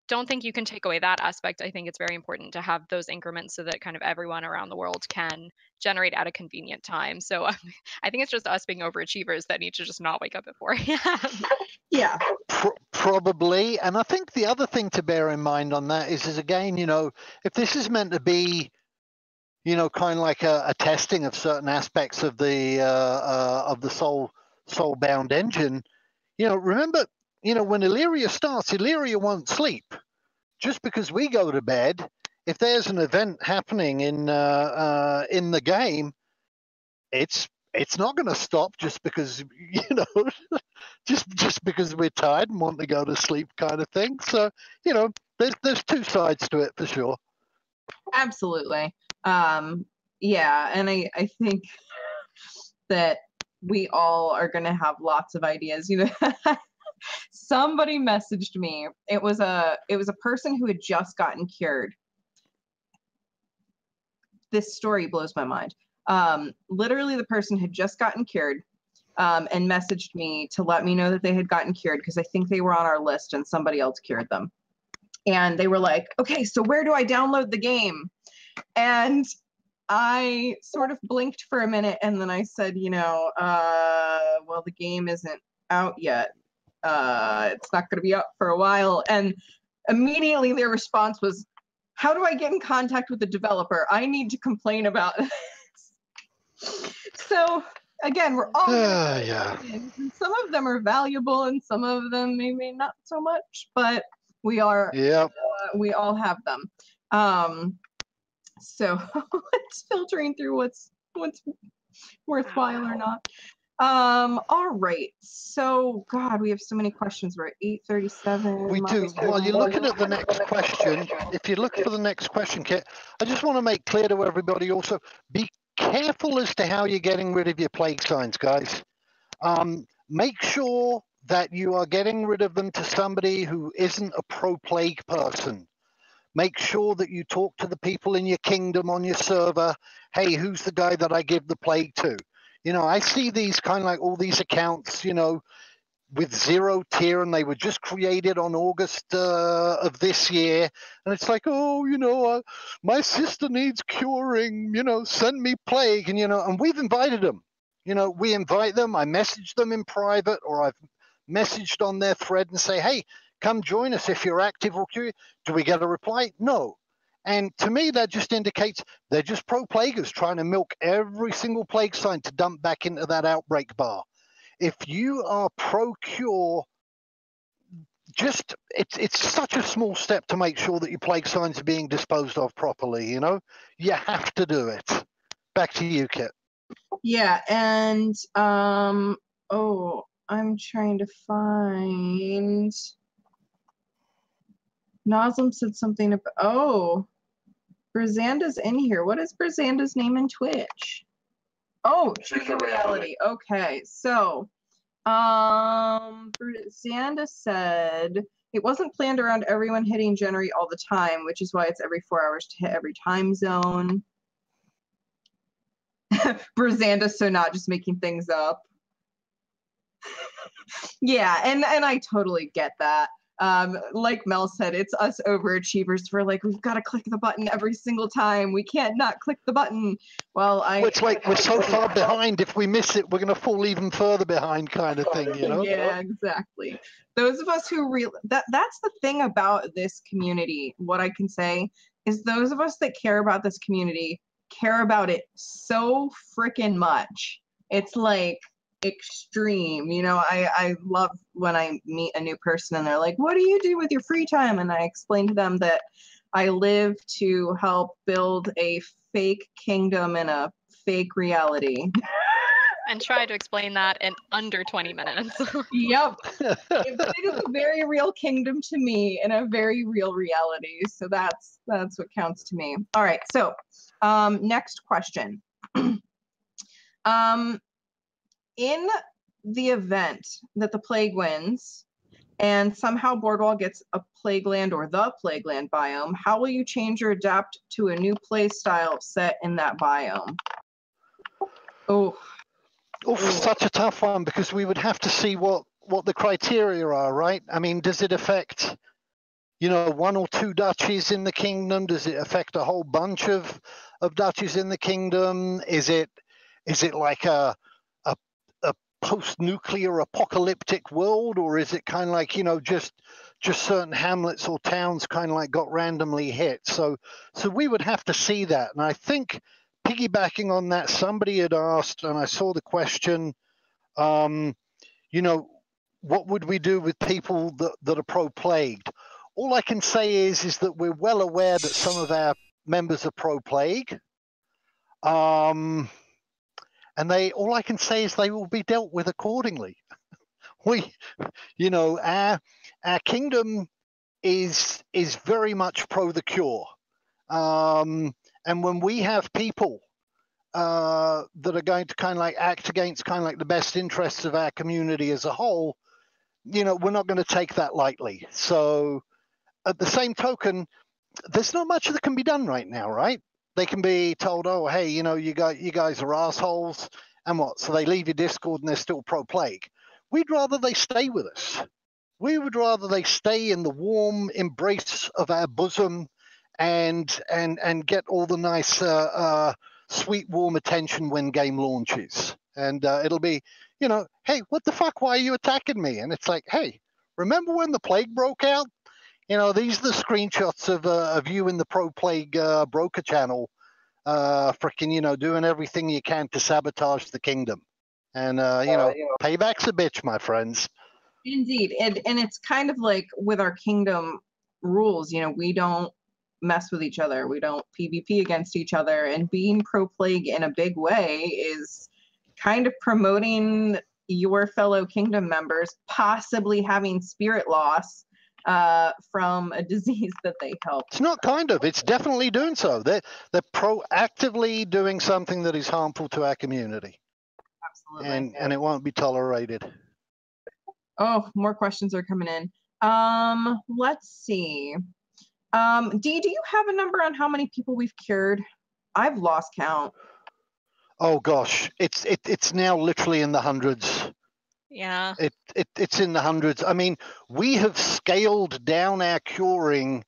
don't think you can take away that aspect. I think it's very important to have those increments so that kind of everyone around the world can generate at a convenient time. So I think it's just us being overachievers that need to just not wake up at 4 a.m. Yeah. Probably. And I think the other thing to bear in mind on that is again, if this is meant to be, kind of like a testing of certain aspects of the soul soulbound engine. Remember, when Illyria starts, Illyria won't sleep. Just because we go to bed, if there's an event happening in the game, it's not going to stop just because just because we're tired and want to go to sleep, kind of thing. So there's two sides to it for sure. Absolutely. Yeah, and I think that we all are going to have lots of ideas. Somebody messaged me. It was a person who had just gotten cured. This story blows my mind. Literally, the person had just gotten cured, and messaged me to let me know that they had gotten cured because I think they were on our list and somebody else cured them. And they were like, okay, so where do I download the game? And I sort of blinked for a minute and then I said, well, the game isn't out yet. It's not going to be up for a while. And immediately their response was, how do I get in contact with the developer? I need to complain about this. So again, we're all yeah. And some of them are valuable and some of them maybe not so much, but we are, we all have them. So it's filtering through what's worthwhile or not. All right. So God, we have so many questions. We're at 8:37. We do. While you're looking at the next question, if you look for the next question, Kit, I just want to make clear to everybody also, be careful as to how you're getting rid of your plague signs, guys. Make sure that you are getting rid of them to somebody who isn't a pro-plague person. Make sure that you talk to the people in your kingdom on your server. Hey, who's the guy that I give the plague to? I see these kind of like all these accounts, with 0 tier, and they were just created on August of this year. And it's like, my sister needs curing, send me plague. And we've invited them. We invite them. I message them in private, or I've messaged on their thread and say, hey, come join us if you're active or curious. Do we get a reply? No. And to me, that just indicates they're just pro-plaguers trying to milk every single plague sign to dump back into that outbreak bar. If you are pro-cure, it's such a small step to make sure that your plague signs are being disposed of properly, You have to do it. Back to you, Kit. Yeah, and I'm trying to find... Noslam said something about, Brazanda's in here. What is Brazanda's name in Twitch? Oh, Choose a Reality. Okay, so Brazanda said it wasn't planned around everyone hitting generate all the time, which is why it's every 4 hours to hit every time zone. Brazanda, so not just making things up. Yeah, and I totally get that. Like Mel said, it's us overachievers. We're like, we've got to click the button every single time. We can't not click the button. Well, it's like we're so far behind. If we miss it, we're going to fall even further behind, kind of thing, Yeah, exactly. Those of us who that's the thing about this community. What I can say is those of us that care about this community care about it so freaking much. It's like extreme. I love when I meet a new person and they're like, what do you do with your free time? And I explain to them that I live to help build a fake kingdom in a fake reality. And try to explain that in under 20 minutes. Yep. It is a very real kingdom to me in a very real reality. So that's what counts to me. All right. So next question. In the event that the plague wins and somehow Boardwall gets a plague land or the plague land biome, how will you change or adapt to a new play style set in that biome? Such a tough one, because we would have to see what the criteria are, right? I mean, does it affect, 1 or 2 duchies in the kingdom? Does it affect a whole bunch of duchies in the kingdom? Is it like a post-nuclear apocalyptic world, or is it kind of like, just certain hamlets or towns kind of like got randomly hit? So we would have to see that. And I think piggybacking on that, somebody had asked, and I saw the question, You know, what would we do with people that are pro-plagued? All I can say is that we're well aware that some of our members are pro-plague. And all I can say is they will be dealt with accordingly. Our kingdom is very much pro the cure. And when we have people that are going to kind of like act against kind of like the best interests of our community as a whole, we're not going to take that lightly. So at the same token, there's not much that can be done right now, right? They can be told, oh, hey, you guys are assholes, and what? So they leave your Discord and they're still pro-plague. We'd rather they stay with us. We would rather they stay in the warm embrace of our bosom and get all the nice, sweet, warm attention when game launches. And it'll be, hey, what the fuck? Why are you attacking me? And it's like, hey, remember when the plague broke out? These are the screenshots of you in the pro-plague broker channel, freaking, doing everything you can to sabotage the kingdom. And, payback's a bitch, my friends. Indeed. And it's kind of like with our kingdom rules, we don't mess with each other. We don't PvP against each other. And being pro-plague in a big way is kind of promoting your fellow kingdom members possibly having spirit loss from a disease that they help. It's not kind of, it's definitely doing so. They're proactively doing something that is harmful to our community. Absolutely. And it won't be tolerated. Oh, more questions are coming in. Let's see. Dee, do you have a number on how many people we've cured? I've lost count. Oh gosh, it's now literally in the hundreds. Yeah. It's in the hundreds. I mean, we have scaled down our curing,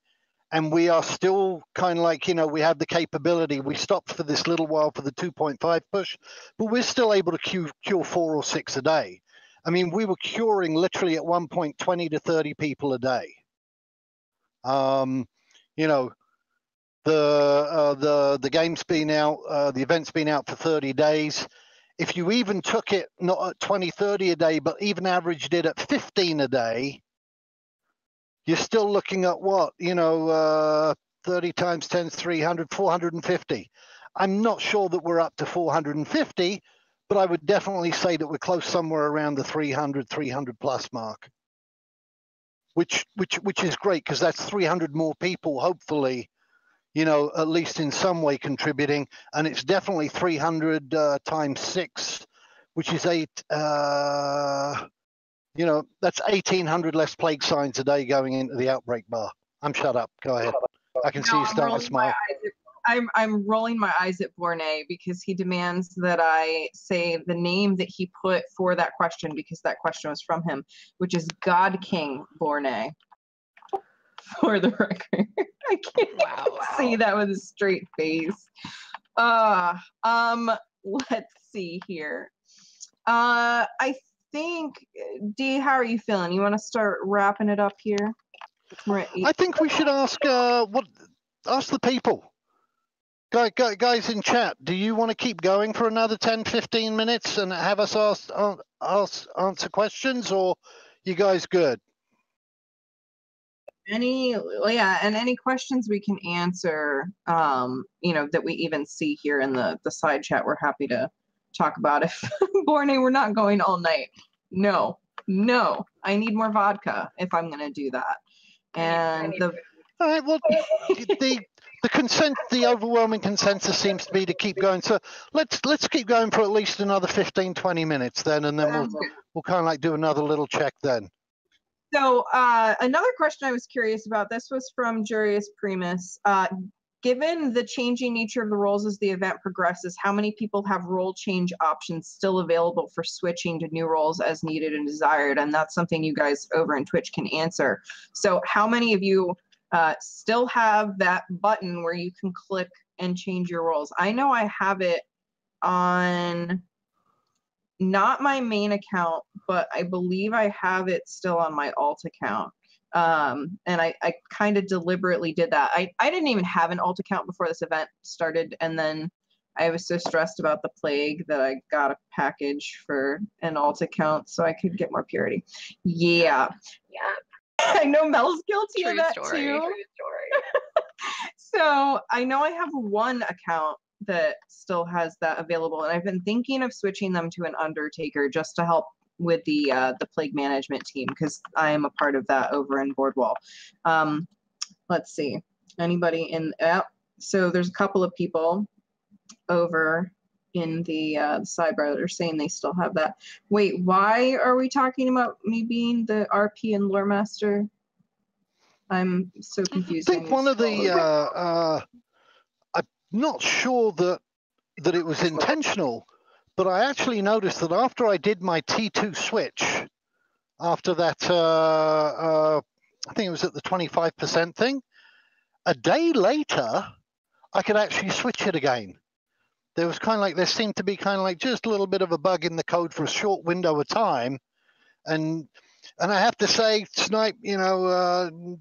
and we are still kind of like, we have the capability. We stopped for this little while for the 2.5 push, but we're still able to cure 4 or 6 a day. I mean, we were curing literally at one point 20 to 30 people a day. The game's been out, the event's been out for 30 days. If you even took it not at 20, 30 a day, but even averaged it at 15 a day, you're still looking at what, 30 times 10 is 300, 450. I'm not sure that we're up to 450, but I would definitely say that we're close somewhere around the 300 plus mark, which is great because that's 300 more people, hopefully, at least in some way contributing. And it's definitely 300 times 6, which is 8. That's 1,800 less plague signs a day going into the outbreak bar. I'm shut up. Go ahead. I can see you starting to smile. I'm rolling my eyes at Bornay because he demands that I say the name that he put for that question because that question was from him, which is God King Bornay. For the record, I can't say that with a straight face. Let's see here. I think, Dee, how are you feeling? You want to start wrapping it up here? I think we should ask the people. Guys in chat, do you want to keep going for another 10, 15 minutes and have us answer questions, or you guys good? And any questions we can answer, that we even see here in the side chat, we're happy to talk about. If Bornay, we're not going all night. No, I need more vodka if I'm going to do that. And all right, well, the overwhelming consensus seems to be to keep going. So let's keep going for at least another 15, 20 minutes then, and then we'll kind of like do another little check then. So another question I was curious about, this was from Jurius Primus. Given the changing nature of the roles as the event progresses, how many people have role change options still available for switching to new roles as needed and desired? And that's something you guys over in Twitch can answer. So how many of you still have that button where you can click and change your roles? I know I have it on not my main account, but I believe I have it still on my alt account. And I kind of deliberately did that. I didn't even have an alt account before this event started. And then I was so stressed about the plague that I got a package for an alt account so I could get more purity. Yeah. I know Mel's guilty of that story. too. True story. So I know I have one account that still has that available, and I've been thinking of switching them to an Undertaker just to help with the plague management team, because I am a part of that over in Boardwall. Let's see, anybody in so there's a couple of people over in the sidebar that are saying they still have that. Wait, why are we talking about me being the RP and lore master? I'm so confused. I think one of the I'm not sure that it was intentional, but I actually noticed that after I did my T2 switch, after that, I think it was at the 25% thing, a day later, I could actually switch it again. There was kind of like, there seemed to be kind of like just a little bit of a bug in the code for a short window of time. And I have to say, Snipe, you know,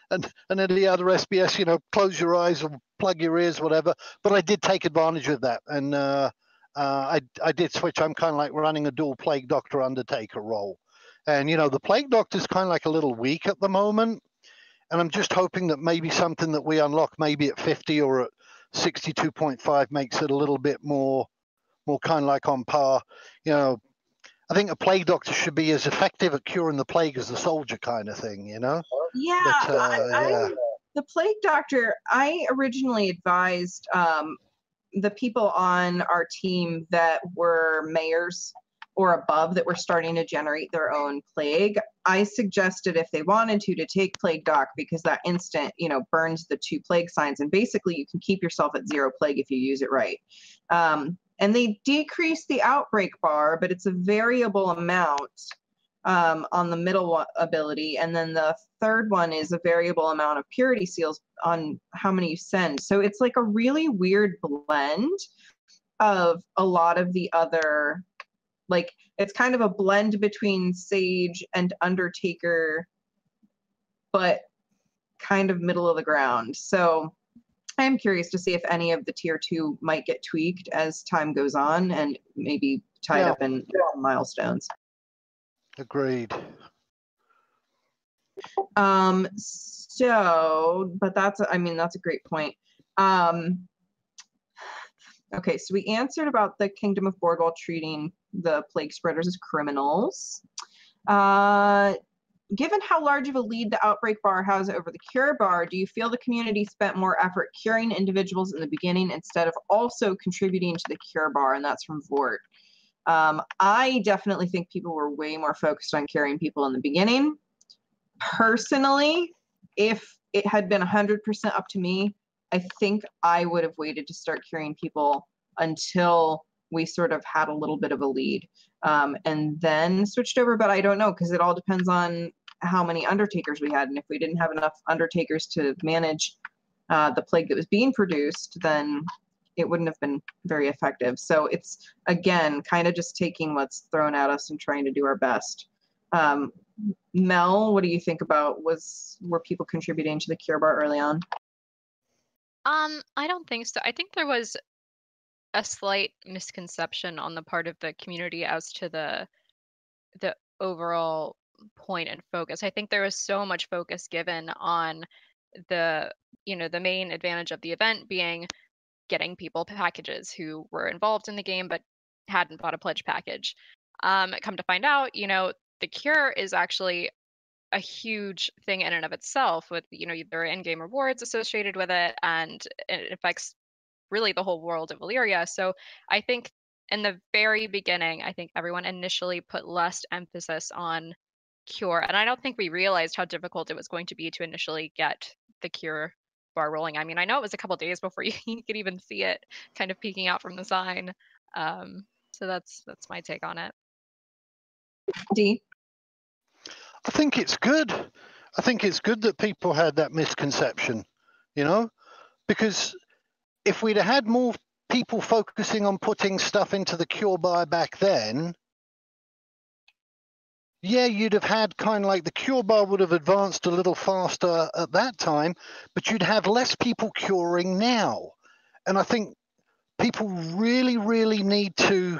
and any other SBS, you know, close your eyes or plug your ears, whatever. But I did take advantage of that, and I did switch. I'm kind of like running a dual Plague Doctor Undertaker role, and you know, the Plague Doctor's kind of like a little weak at the moment, and I'm just hoping that maybe something that we unlock, maybe at 50 or at 62.5, makes it a little bit more kind of like on par, you know. I think a Plague Doctor should be as effective at curing the plague as the soldier, kind of thing, you know? Yeah, But, yeah. The Plague Doctor, I originally advised the people on our team that were mayors or above that were starting to generate their own plague. I suggested if they wanted to take Plague Doc, because that instant, you know, burns the 2 plague signs, and basically you can keep yourself at 0 plague if you use it right. And they decrease the outbreak bar, but it's a variable amount on the middle ability. And then the third one is a variable amount of purity seals on how many you send. So it's like a really weird blend of a lot of the other, like, it's kind of a blend between Sage and Undertaker, but kind of middle of the ground. So I am curious to see if any of the tier 2 might get tweaked as time goes on and maybe tied up in milestones. Agreed. So, but that's a great point. Okay, so we answered about the Kingdom of Boardwall treating the plague spreaders as criminals. Given how large of a lead the outbreak bar has over the cure bar, do you feel the community spent more effort curing individuals in the beginning instead of also contributing to the cure bar? And that's from Vort. I definitely think people were way more focused on curing people in the beginning. Personally, if it had been 100% up to me, I think I would have waited to start curing people until we sort of had a little bit of a lead, and then switched over. But I don't know, because it all depends on how many Undertakers we had. And if we didn't have enough Undertakers to manage the plague that was being produced, then it wouldn't have been very effective. So it's, again, kind of just taking what's thrown at us and trying to do our best. Mel, what do you think about, were people contributing to the cure bar early on? I don't think so. I think there was a slight misconception on the part of the community as to the overall point and focus. I think there was so much focus given on the main advantage of the event being getting people packages who were involved in the game but hadn't bought a pledge package. Come to find out, the cure is actually a huge thing in and of itself, with there are in-game rewards associated with it, and it affects really the whole world of Valyria. So I think in the very beginning, I think everyone initially put less emphasis on cure, and I don't think we realized how difficult it was going to be to initially get the cure bar rolling. I mean, I know it was a couple days before you could even see it kind of peeking out from the sign. So that's my take on it. D. I think it's good. I think it's good that people had that misconception, because if we'd have had more people focusing on putting stuff into the cure bar back then, yeah, you'd have had kind of like the cure bar would have advanced a little faster at that time, but you'd have less people curing now. And I think people really, really need to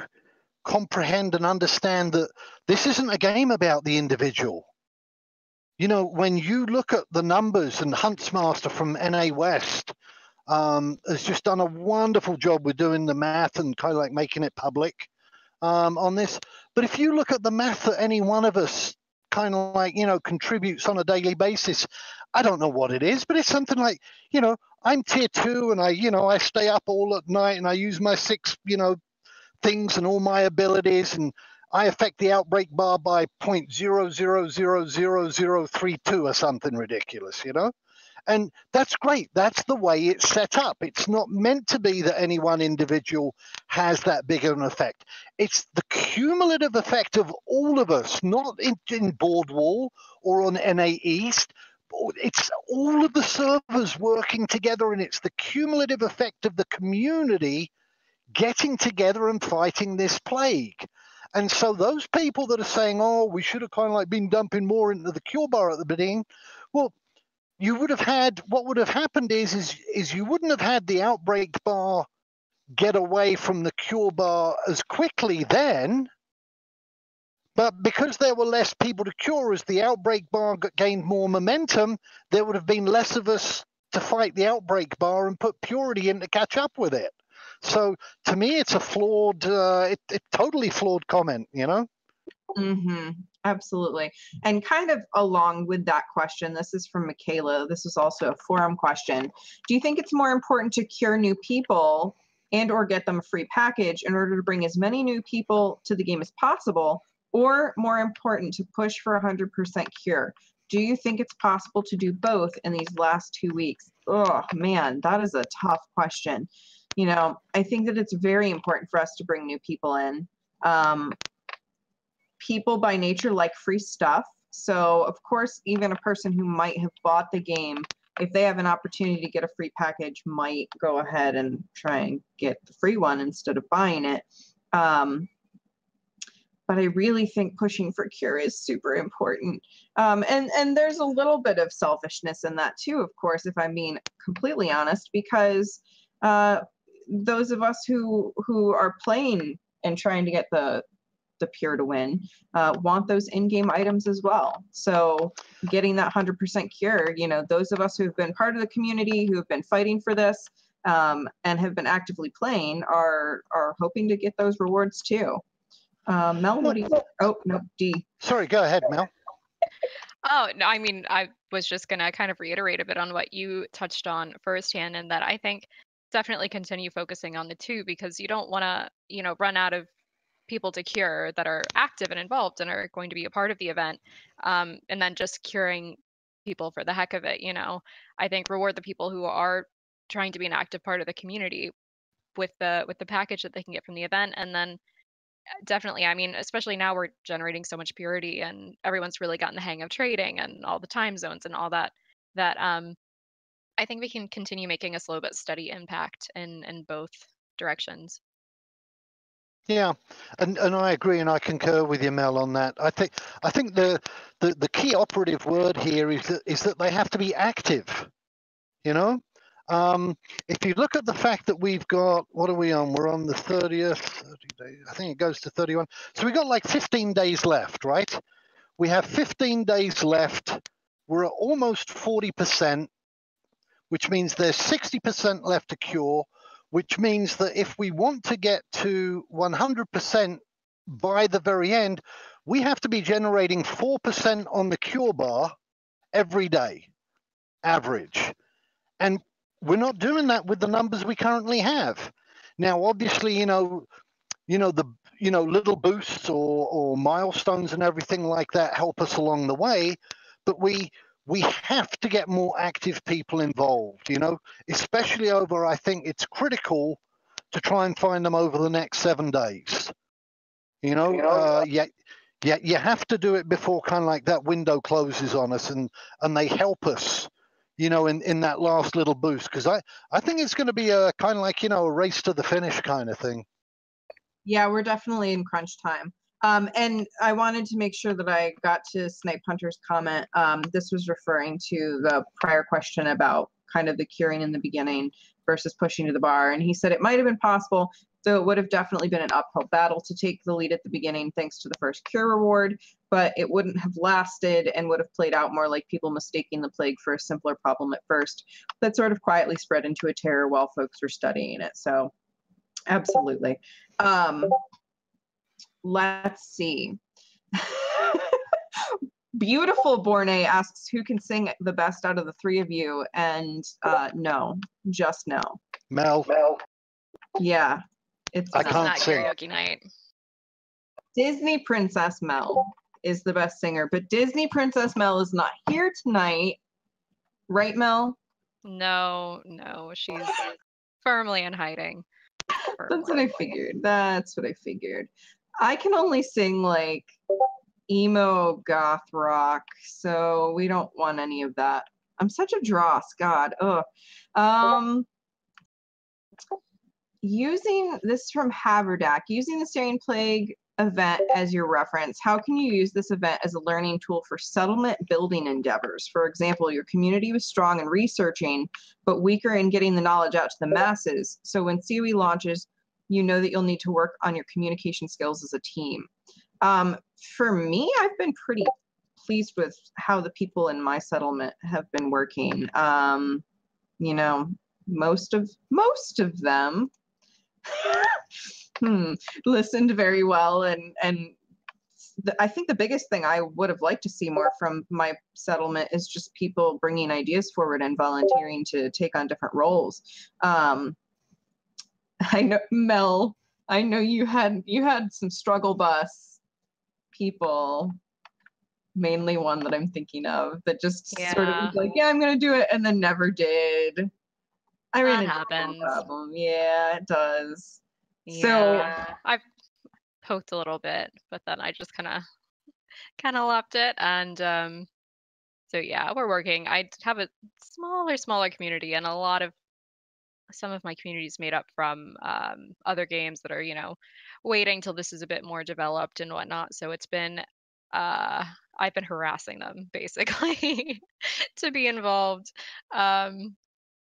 comprehend and understand that this isn't a game about the individual. You know, when you look at the numbers, and Huntsmaster from NA West has just done a wonderful job with doing the math and kind of like making it public on this. But if you look at the math that any one of us kind of like, you know, contributes on a daily basis, I don't know what it is, but it's something like, you know, I'm tier 2 and I stay up all at night and I use my 6, things and all my abilities, and I affect the outbreak bar by 0.000032 or something ridiculous, And that's great. That's the way it's set up. It's not meant to be that any one individual has that big of an effect. It's the cumulative effect of all of us, not in Board Wall or on NA East. It's all of the servers working together, and it's the cumulative effect of the community getting together and fighting this plague. And so those people that are saying, oh, we should have kind of like been dumping more into the cure bar at the beginning, well, you would have had, what would have happened is you wouldn't have had the outbreak bar get away from the cure bar as quickly then, but because there were less people to cure as the outbreak bar gained more momentum, there would have been less of us to fight the outbreak bar and put purity in to catch up with it. So to me, it's a flawed, totally flawed comment, Mm-hmm. Absolutely. And kind of along with that question, this is from Michaela. This is also a forum question. Do you think it's more important to cure new people and or get them a free package in order to bring as many new people to the game as possible, or more important to push for 100% cure? Do you think it's possible to do both in these last 2 weeks? Oh man, that is a tough question. I think that it's very important for us to bring new people in. People by nature like free stuff. So of course, even a person who might have bought the game, if they have an opportunity to get a free package, might go ahead and try and get the free one instead of buying it. But I really think pushing for cure is super important. And there's a little bit of selfishness in that too, of course, if I'm being completely honest, because those of us who are playing and trying to get the pure to win want those in-game items as well. So getting that 100% cure, those of us who have been part of the community, who have been fighting for this and have been actively playing are hoping to get those rewards too. Mel, what do you think? Oh, no, D. Sorry, go ahead, Mel. Oh, no, I mean, I was just going to kind of reiterate a bit on what you touched on firsthand, and that I think definitely continue focusing on the two, because you don't want to, run out of people to cure that are active and involved and are going to be a part of the event, and then just curing people for the heck of it. I think reward the people who are trying to be an active part of the community with the package that they can get from the event. And then definitely, I mean, especially now we're generating so much purity and everyone's really gotten the hang of trading and all the time zones and all that I think we can continue making a slow but steady impact in both directions. Yeah, and I agree, and I concur with you, Mel, on that. I think the key operative word here is that they have to be active. If you look at the fact that we've got, what are we on? We're on the 30th, 30 days. I think it goes to 31. So we've got like 15 days left, right? We have 15 days left. We're at almost 40%, which means there's 60% left to cure, which means that if we want to get to 100% by the very end, we have to be generating 4% on the cure bar every day, average. And we're not doing that with the numbers we currently have. Now, obviously, the little boosts or milestones and everything like that help us along the way, but we have to get more active people involved, especially over, I think it's critical to try and find them over the next 7 days. You have to do it before kind of like that window closes on us and they help us, in that last little boost. Because I think it's going to be a kind of like, a race to the finish kind of thing. Yeah, we're definitely in crunch time. And I wanted to make sure that I got to Snipe Hunter's comment. This was referring to the prior question about kind of the curing in the beginning versus pushing to the bar. And he said it might have been possible, though it would have definitely been an uphill battle to take the lead at the beginning thanks to the first cure reward, but it wouldn't have lasted and would have played out more like people mistaking the plague for a simpler problem at first that sort of quietly spread into a terror while folks were studying it. So absolutely. Let's see. Beautiful Bornay asks who can sing the best out of the three of you, and no, just no. Mel. Yeah, it's I It's can't not sing. karaoke night. Disney Princess Mel is the best singer, but Disney Princess Mel is not here tonight, right, Mel? No, she's firmly in hiding. That's what I figured. That's what I figured. I can only sing like emo goth rock, so we don't want any of that. I'm such a dross, God. Ugh. Using this from Haverdack, using the Searing Plague event as your reference, how can you use this event as a learning tool for settlement building endeavors? For example, your community was strong in researching, but weaker in getting the knowledge out to the masses. So when COE launches, you know that you'll need to work on your communication skills as a team. For me, I've been pretty pleased with how the people in my settlement have been working. You know, most of them listened very well, and I think the biggest thing I would have liked to see more from my settlement is just people bringing ideas forward and volunteering to take on different roles. I know, Mel, I know you had some struggle bus people, mainly one that I'm thinking of that just sort of was like, yeah, I'm gonna do it, and then never did. I ran into that problem. Yeah, it does. Yeah, so I've poked a little bit, but then I just kind of left it, and so yeah, we're working. I have a smaller community, and some of my community is made up from other games that are waiting till this is a bit more developed and whatnot. So it's been I've been harassing them basically to be involved.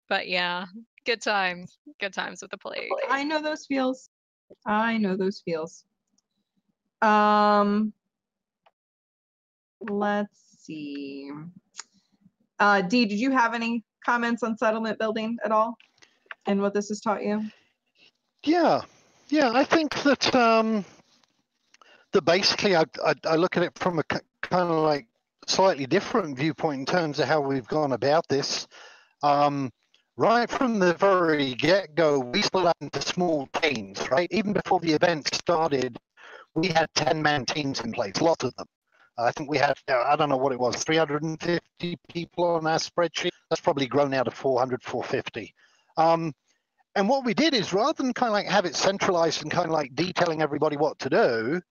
But yeah, good times with the plague. I know those feels. Let's see. Dee, did you have any comments on settlement building at all and what this has taught you? Yeah, I think that basically I look at it from a kind of like slightly different viewpoint in terms of how we've gone about this. Right from the very get-go, we split up into small teams, right? Even before the event started, we had 10-man teams in place, lots of them. I think we had, I don't know what it was, 350 people on our spreadsheet. That's probably grown out of 400, 450. And what we did is, rather than kind of like have it centralized and kind of like detailing everybody what to do,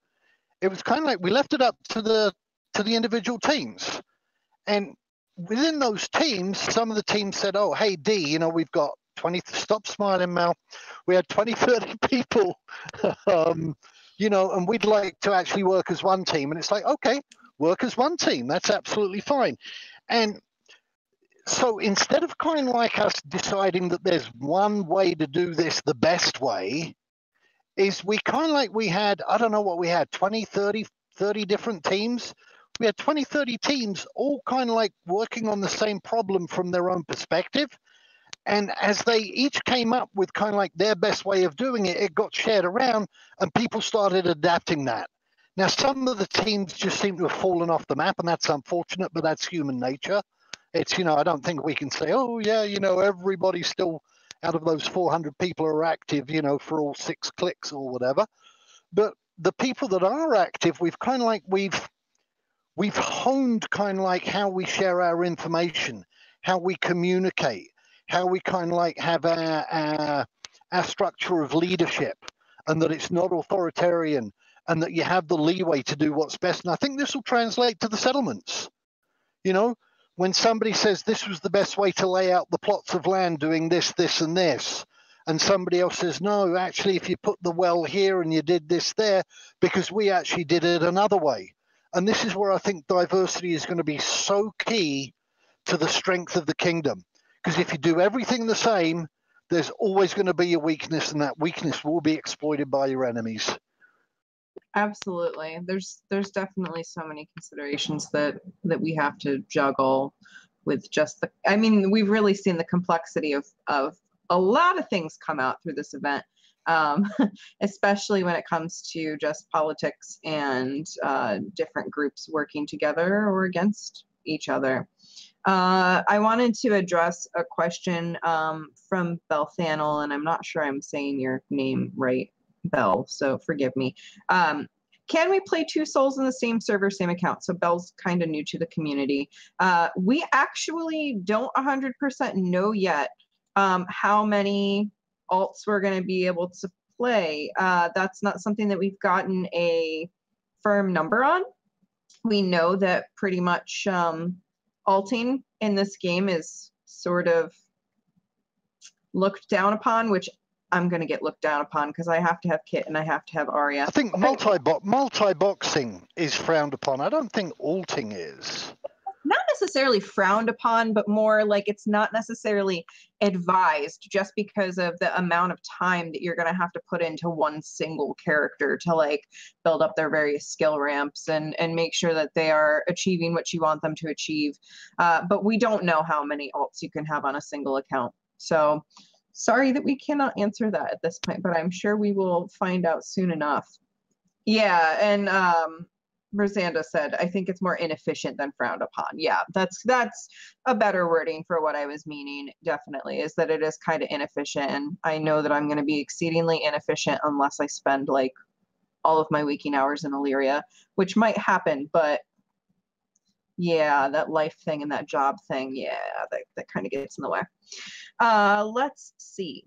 it was kind of like we left it up to the individual teams. And within those teams, some of the teams said, oh, hey, D, we've got 20, stop smiling, Mel. We had 20, 30 people, and we'd like to actually work as one team. And it's like, okay, work as one team. That's absolutely fine. And so instead of kind of like us deciding that there's one way to do this the best way, is we kind of like we had, I don't know what we had, 20, 30 different teams. We had 20, 30 teams all kind of like working on the same problem from their own perspective. And as they each came up with kind of like their best way of doing it, it got shared around and people started adapting that. Now, some of the teams just seem to have fallen off the map, and that's unfortunate, but that's human nature. It's, I don't think we can say, oh, yeah, everybody still out of those 400 people are active, for all 6 clicks or whatever. But the people that are active, we've kind of like, we've honed kind of like how we share our information, how we communicate, how we kind of like have our structure of leadership, and that it's not authoritarian, and that you have the leeway to do what's best. And I think this will translate to the settlements. When somebody says this was the best way to lay out the plots of land doing this, this, and this, and somebody else says, no, actually, if you put the well here and you did this there, because we actually did it another way. And this is where I think diversity is going to be so key to the strength of the kingdom. Because if you do everything the same, there's always going to be a weakness, and that weakness will be exploited by your enemies. Absolutely. There's definitely so many considerations that we have to juggle with just the, I mean, we've really seen the complexity of a lot of things come out through this event, especially when it comes to just politics and different groups working together or against each other. I wanted to address a question from Belthanel, and I'm not sure I'm saying your name right, Bell, so forgive me. Can we play 2 souls in the same server, same account? So Bell's kind of new to the community. We actually don't 100% know yet how many alts we're going to be able to play. That's not something that we've gotten a firm number on. We know that pretty much alting in this game is sort of looked down upon, which I'm going to get looked down upon because I have to have Kit and I have to have Arya. I think multi-boxing is frowned upon. I don't think alting is. Not necessarily frowned upon, but more like it's not necessarily advised, just because of the amount of time that you're going to have to put into one single character to like build up their various skill ramps and make sure that they are achieving what you want them to achieve. But we don't know how many alts you can have on a single account. So sorry that we cannot answer that at this point, but I'm sure we will find out soon enough. Yeah, and Rosanda said, I think it's more inefficient than frowned upon. Yeah, that's a better wording for what I was meaning, definitely, is that it is kind of inefficient. And I know that I'm going to be exceedingly inefficient unless I spend like all of my waking hours in Illyria, which might happen, but yeah, that life thing and that job thing, yeah, that kind of gets in the way. Let's see.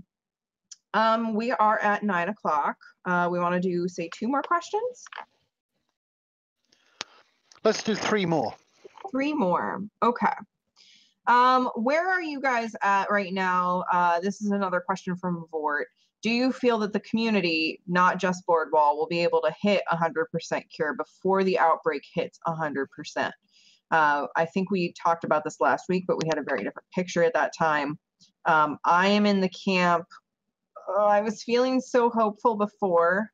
We are at 9 o'clock. We want to do, say, 2 more questions? Let's do 3 more. 3 more. Okay. Where are you guys at right now? This is another question from Vort. Do you feel that the community, not just Boardwall, will be able to hit 100% cure before the outbreak hits 100%? I think we talked about this last week, but we had a very different picture at that time. I am in the camp. I was feeling so hopeful before.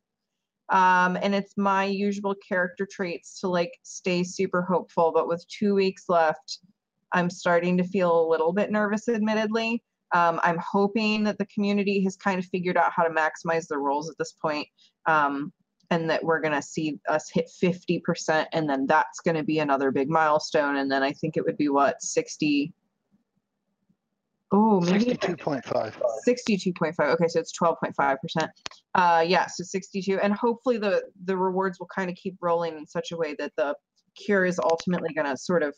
And it's my usual character traits to like stay super hopeful, but with 2 weeks left, I'm starting to feel a little bit nervous, admittedly. I'm hoping that the community has kind of figured out how to maximize their roles at this point, and that we're going to see us hit 50%, and then that's going to be another big milestone. And then I think it would be what, 60? Oh, maybe 62.5. 62.5. Okay, so it's 12.5%. Yeah, so 62, and hopefully the rewards will kind of keep rolling in such a way that the cure is ultimately going to sort of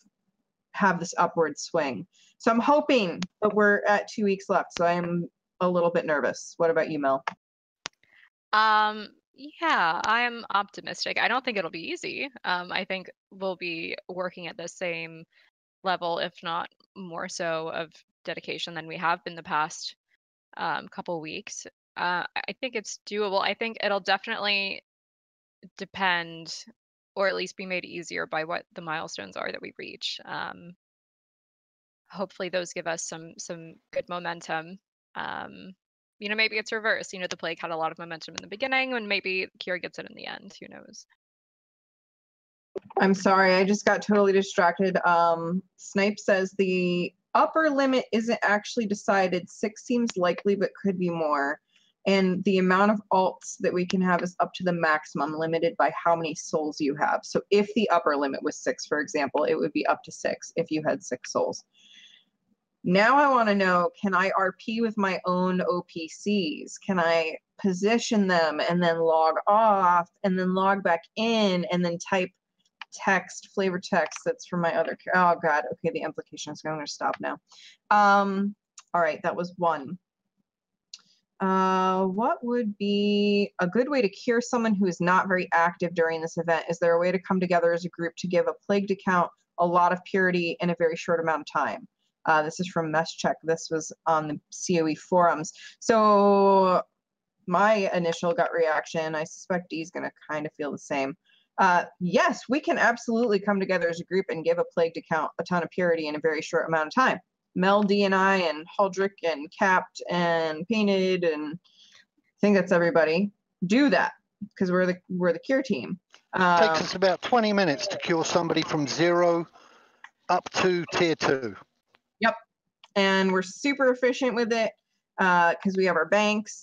have this upward swing. So I'm hoping that we're at 2 weeks left. So I am a little bit nervous. What about you, Mel? Yeah, I'm optimistic. I don't think it'll be easy. I think we'll be working at the same level, if not more so, of dedication than we have been the past couple weeks. I think it's doable. I think it'll definitely depend, or at least be made easier by what the milestones are that we reach. Hopefully those give us some good momentum. Maybe it's reverse. The plague had a lot of momentum in the beginning, and maybe Kira gets it in the end. Who knows? I'm sorry, I just got totally distracted. Snipe says the upper limit isn't actually decided. 6 seems likely, but could be more. And the amount of alts that we can have is up to the maximum, limited by how many souls you have. So if the upper limit was 6, for example, it would be up to 6 if you had 6 souls. Now I want to know, can I RP with my own OPCs? Can I position them and then log off and then log back in and then type text, flavor text that's from my other, oh God, okay, the implications, I'm going to stop now. All right, that was 1. What would be a good way to cure someone who is not very active during this event? Is there a way to come together as a group to give a plagued account a lot of purity in a very short amount of time? This is from Mescheck. This was on the COE forums. So my initial gut reaction, I suspect Dee's going to kind of feel the same. Yes, we can absolutely come together as a group and give a plagued account a ton of purity in a very short amount of time. Mel, D, and I, and Huldrick, and Capped, and Painted, and I think that's everybody, do that because we're the cure team. Takes us about 20 minutes to cure somebody from 0 up to tier 2. Yep, and we're super efficient with it because we have our banks,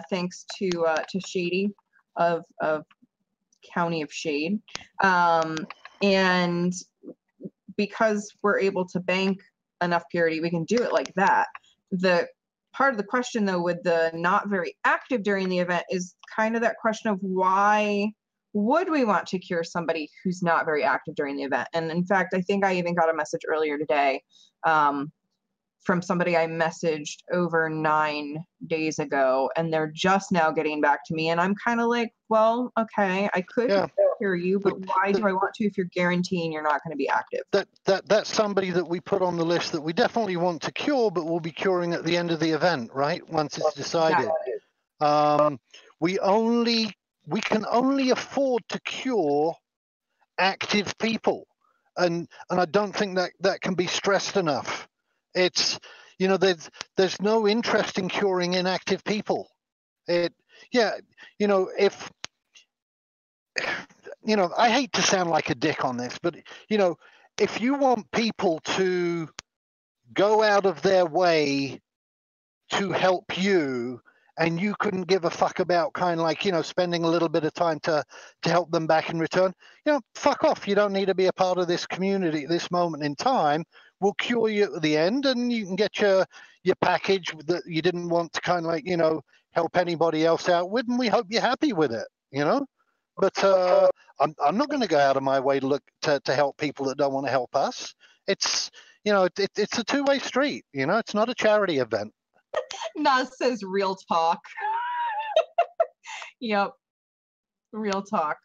thanks to Shady of County of Shade, and because we're able to bank enough purity, we can do it like that. The part of the question, though, with the not very active during the event is kind of that question of why would we want to cure somebody who's not very active during the event? And in fact, I think I even got a message earlier today from somebody I messaged over 9 days ago, and they're just now getting back to me. And I'm kind of like, well, okay, I could cure you, but why do I want to if you're guaranteeing you're not going to be active? That's somebody that we put on the list that we definitely want to cure, but we'll be curing at the end of the event, right? Once it's decided. We can only afford to cure active people, and I don't think that can be stressed enough. It's, you know, there's no interest in curing inactive people. If, I hate to sound like a dick on this, but, if you want people to go out of their way to help you, and you couldn't give a fuck about kind of like, spending a little bit of time to help them back in return, fuck off. You don't need to be a part of this community at this moment in time. We'll cure you at the end, and you can get your package that you didn't want to kind of like, help anybody else out with, and we hope you're happy with it, But I'm not going to go out of my way to look to help people that don't want to help us. It's, it's a two-way street, it's not a charity event. Nas says real talk. Yep. Real talk.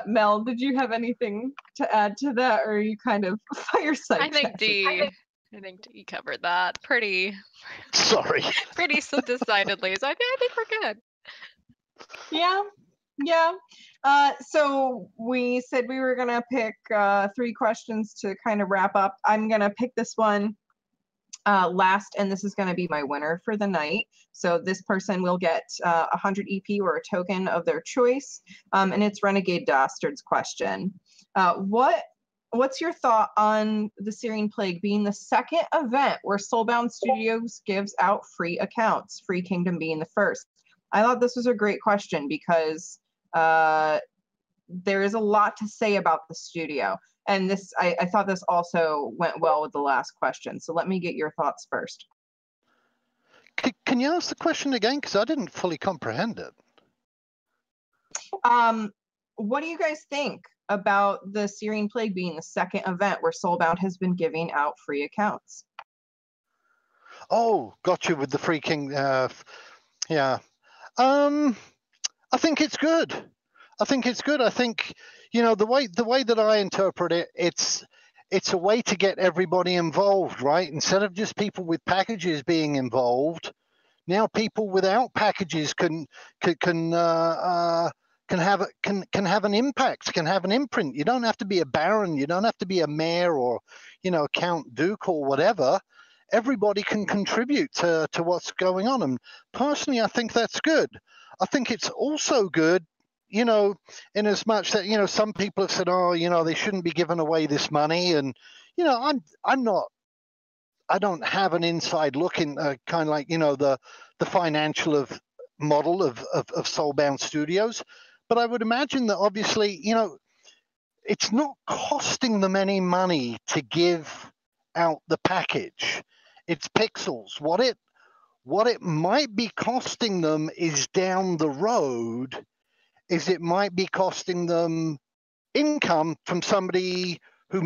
Mel, did you have anything to add to that, or are you kind of fireside? I think D covered that pretty. Sorry. Pretty decidedly. So I think we're good. Yeah. So we said we were gonna pick 3 questions to kind of wrap up. I'm gonna pick this one last, and this is going to be my winner for the night. So this person will get 100 EP or a token of their choice, and it's Renegade Dastard's question. What's your thought on the Searing Plague being the second event where Soulbound Studios gives out free accounts, Free Kingdom being the first? I thought this was a great question because there is a lot to say about the studio. And this, I thought this also went well with the last question. So let me get your thoughts first. Can you ask the question again? Because I didn't fully comprehend it. What do you guys think about the Searing Plague being the second event where Soulbound has been giving out free accounts? Oh, got you with the Free King. Yeah. I think it's good. I think, the way that I interpret it, it's a way to get everybody involved, right? Instead of just people with packages being involved, now people without packages can have an impact, can have an imprint. You don't have to be a baron, you don't have to be a mayor or, Count Duke or whatever. Everybody can contribute to what's going on. And personally, I think that's good. I think it's also good, in as much that, some people have said, they shouldn't be giving away this money. And, I don't have an inside look in kind of like, the financial model of Soulbound Studios. But I would imagine that obviously, it's not costing them any money to give out the package. It's pixels. What it might be costing them is down the road, is it might be costing them income from somebody who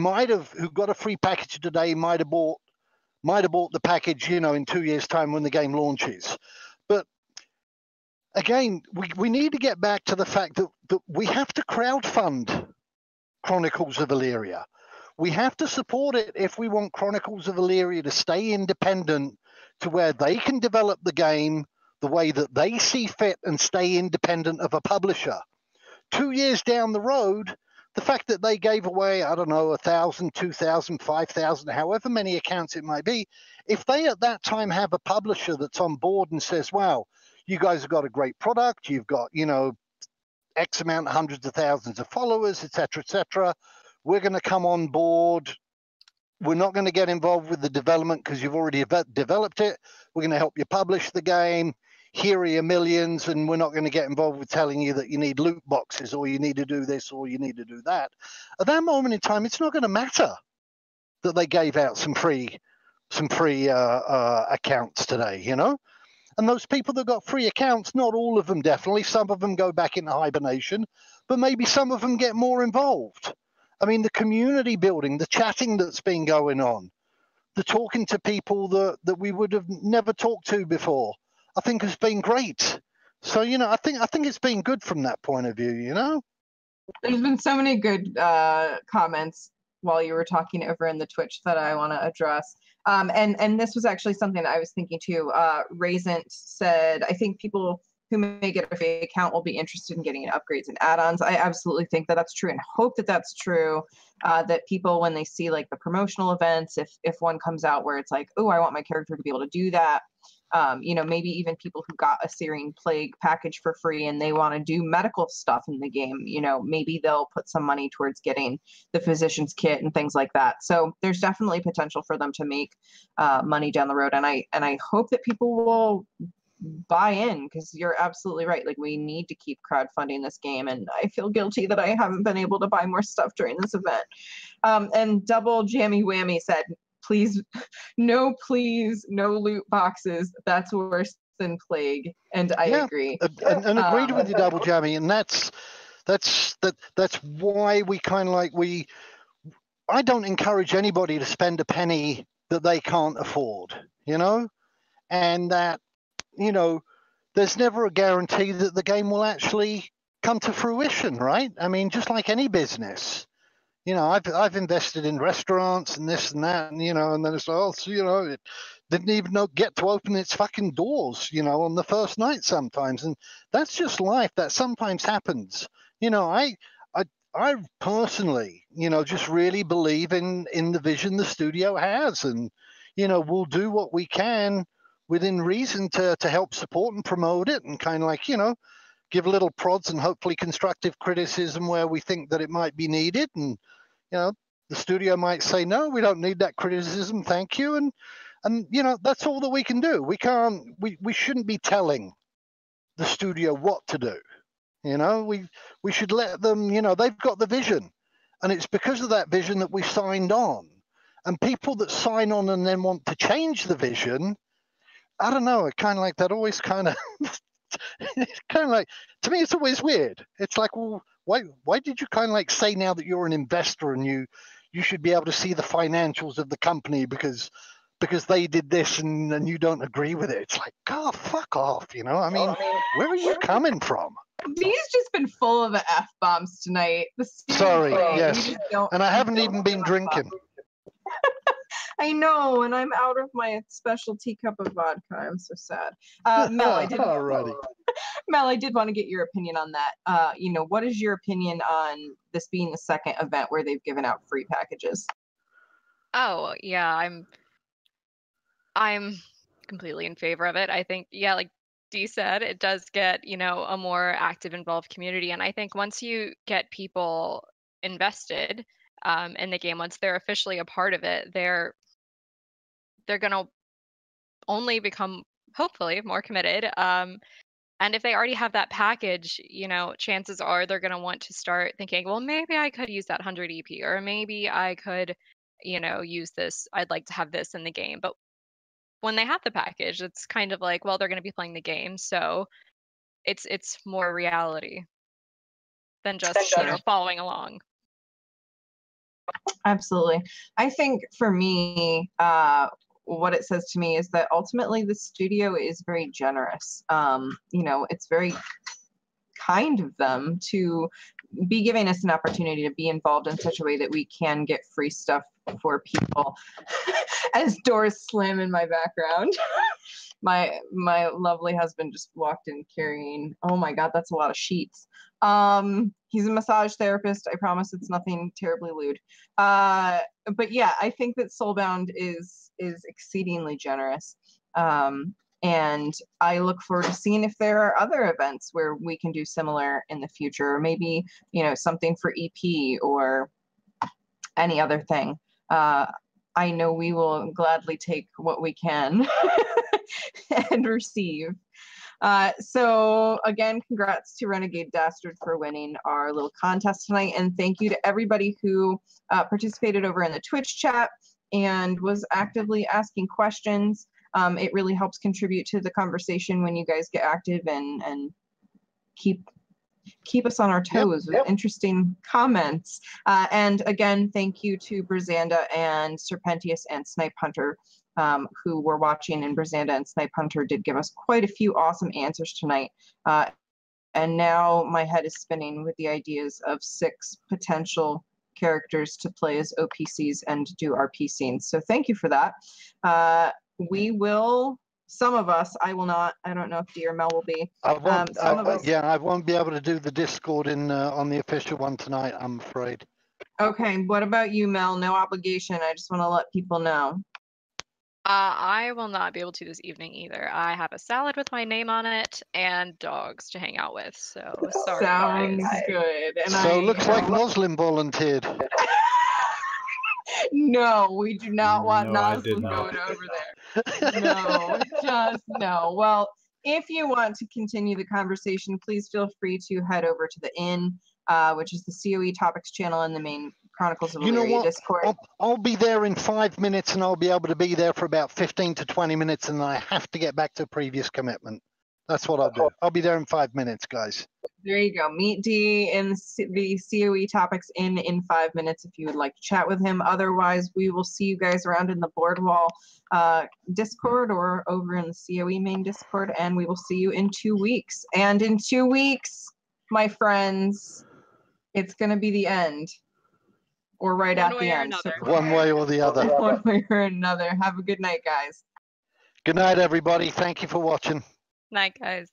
got a free package today, might have bought the package, in 2 years' time when the game launches. But again, we need to get back to the fact that we have to crowdfund Chronicles of Illyria. We have to support it if we want Chronicles of Illyria to stay independent, to where they can develop the game the way that they see fit and stay independent of a publisher. 2 years down the road, the fact that they gave away, I don't know, 1,000, 2,000, 5,000, however many accounts it might be, if they at that time have a publisher that's on board and says, wow, you guys have got a great product, you've got, X amount, hundreds of thousands of followers, etc., we're going to come on board. We're not going to get involved with the development because you've already developed it. We're going to help you publish the game. Here are your millions, and we're not going to get involved with telling you that you need loot boxes or you need to do this or you need to do that. At that moment in time, it's not going to matter that they gave out some free accounts today, And those people that got free accounts, not all of them definitely, some of them go back into hibernation, but maybe some of them get more involved. I mean, the community building, the chatting that's been going on, the talking to people that we would have never talked to before, I think has been great. So, I think it's been good from that point of view, There's been so many good comments while you were talking over in the Twitch that I want to address. And this was actually something that I was thinking too. Raisant said, I think people who may get a free account will be interested in getting upgrades and add-ons. I absolutely think that that's true and hope that that's true. That people, when they see like the promotional events, if one comes out where it's like, oh, I want my character to be able to do that. Maybe even people who got a Searing Plague package for free and they want to do medical stuff in the game, maybe they'll put some money towards getting the physician's kit and things like that. So there's definitely potential for them to make money down the road. And I hope that people will buy in, because you're absolutely right. Like, we need to keep crowdfunding this game, and I feel guilty that I haven't been able to buy more stuff during this event. And Double Jammy Whammy said, please, no loot boxes. That's worse than Plague. And I agree. And agreed with you, Double Jammy. And that's why we kind of like, I don't encourage anybody to spend a penny that they can't afford, and that, there's never a guarantee that the game will actually come to fruition, right? I mean, just like any business. I've invested in restaurants and this and that, and and then it's it didn't even get to open its fucking doors, on the first night sometimes, and that's just life. That sometimes happens. I personally, just really believe in the vision the studio has, and we'll do what we can within reason to help support and promote it, and kind of like give little prods and hopefully constructive criticism where we think that it might be needed. And, the studio might say, no, we don't need that criticism. Thank you. And that's all that we can do. We shouldn't be telling the studio what to do. We should let them, they've got the vision, and it's because of that vision that we signed on. And people that sign on and then want to change the vision, I don't know, it kind of like that always kind of it's kind of like, to me, it's always weird. It's like, well, why did you kind of like say now that you're an investor and you should be able to see the financials of the company because they did this and you don't agree with it? It's like, God, fuck off, I mean, where are you coming from? Dee's just been full of the F-bombs tonight. Sorry, yes. And I haven't even been drinking. I know, and I'm out of my special teacup of vodka. I'm so sad. Mel, I did want to get your opinion on that. What is your opinion on this being the second event where they've given out free packages? Oh, yeah, I'm completely in favor of it. I think, yeah, like Dee said, it does get, a more active, involved community. And I think once you get people invested in the game, once they're officially a part of it, they're going to only become, hopefully, more committed. And if they already have that package, chances are they're going to want to start thinking, well, maybe I could use that 100 EP, or maybe I could, use this. I'd like to have this in the game. But when they have the package, it's kind of like, well, they're going to be playing the game. So it's more reality than just, following along. Absolutely. I think for me, what it says to me is that ultimately the studio is very generous. It's very kind of them to be giving us an opportunity to be involved in such a way that we can get free stuff for people as doors slam in my background. My lovely husband just walked in carrying, oh my God, that's a lot of sheets. He's a massage therapist. I promise it's nothing terribly lewd. But yeah, I think that Soulbound is exceedingly generous. And I look forward to seeing if there are other events where we can do similar in the future, maybe, you know, something for EP or any other thing. I know we will gladly take what we can and receive. So again, congrats to Renegade Dastard for winning our little contest tonight. And thank you to everybody who participated over in the Twitch chat and was actively asking questions. It really helps contribute to the conversation when you guys get active and keep us on our toes with interesting comments. And again, thank you to Brazanda and Serpentius and Snipe Hunter who were watching, and Brazanda and Snipe Hunter did give us quite a few awesome answers tonight. And now my head is spinning with the ideas of 6 potential characters to play as OPCs and do RP scenes. So thank you for that. We will, some of us, I will not, I don't know if Dee or Mel will be. I won't, some of us, yeah, I won't be able to do the Discord on the official one tonight, I'm afraid. Okay, what about you, Mel? No obligation. I just want to let people know. I will not be able to this evening either. I have a salad with my name on it and dogs to hang out with. So sorry, Sounds guys. good. And So looks like Muslim volunteered. No, we do not want No, I did Muslim not. going over there. No, just no. Well, if you want to continue the conversation, please feel free to head over to the Inn, which is the COE Topics channel in the main Chronicles of Illyria Discord. I'll be there in 5 minutes, and I'll be able to be there for about 15 to 20 minutes, and I have to get back to a previous commitment. That's what I'll do. I'll be there in 5 minutes, guys. There you go. Meet D in the COE Topics in 5 minutes if you would like to chat with him. Otherwise, we will see you guys around in the Boardwall Discord or over in the COE main Discord, and we will see you in 2 weeks. And in 2 weeks, my friends, it's going to be the end. Or right at the end. So one way or the other. One way or another. Have a good night, guys. Good night, everybody. Thank you for watching. Night, guys.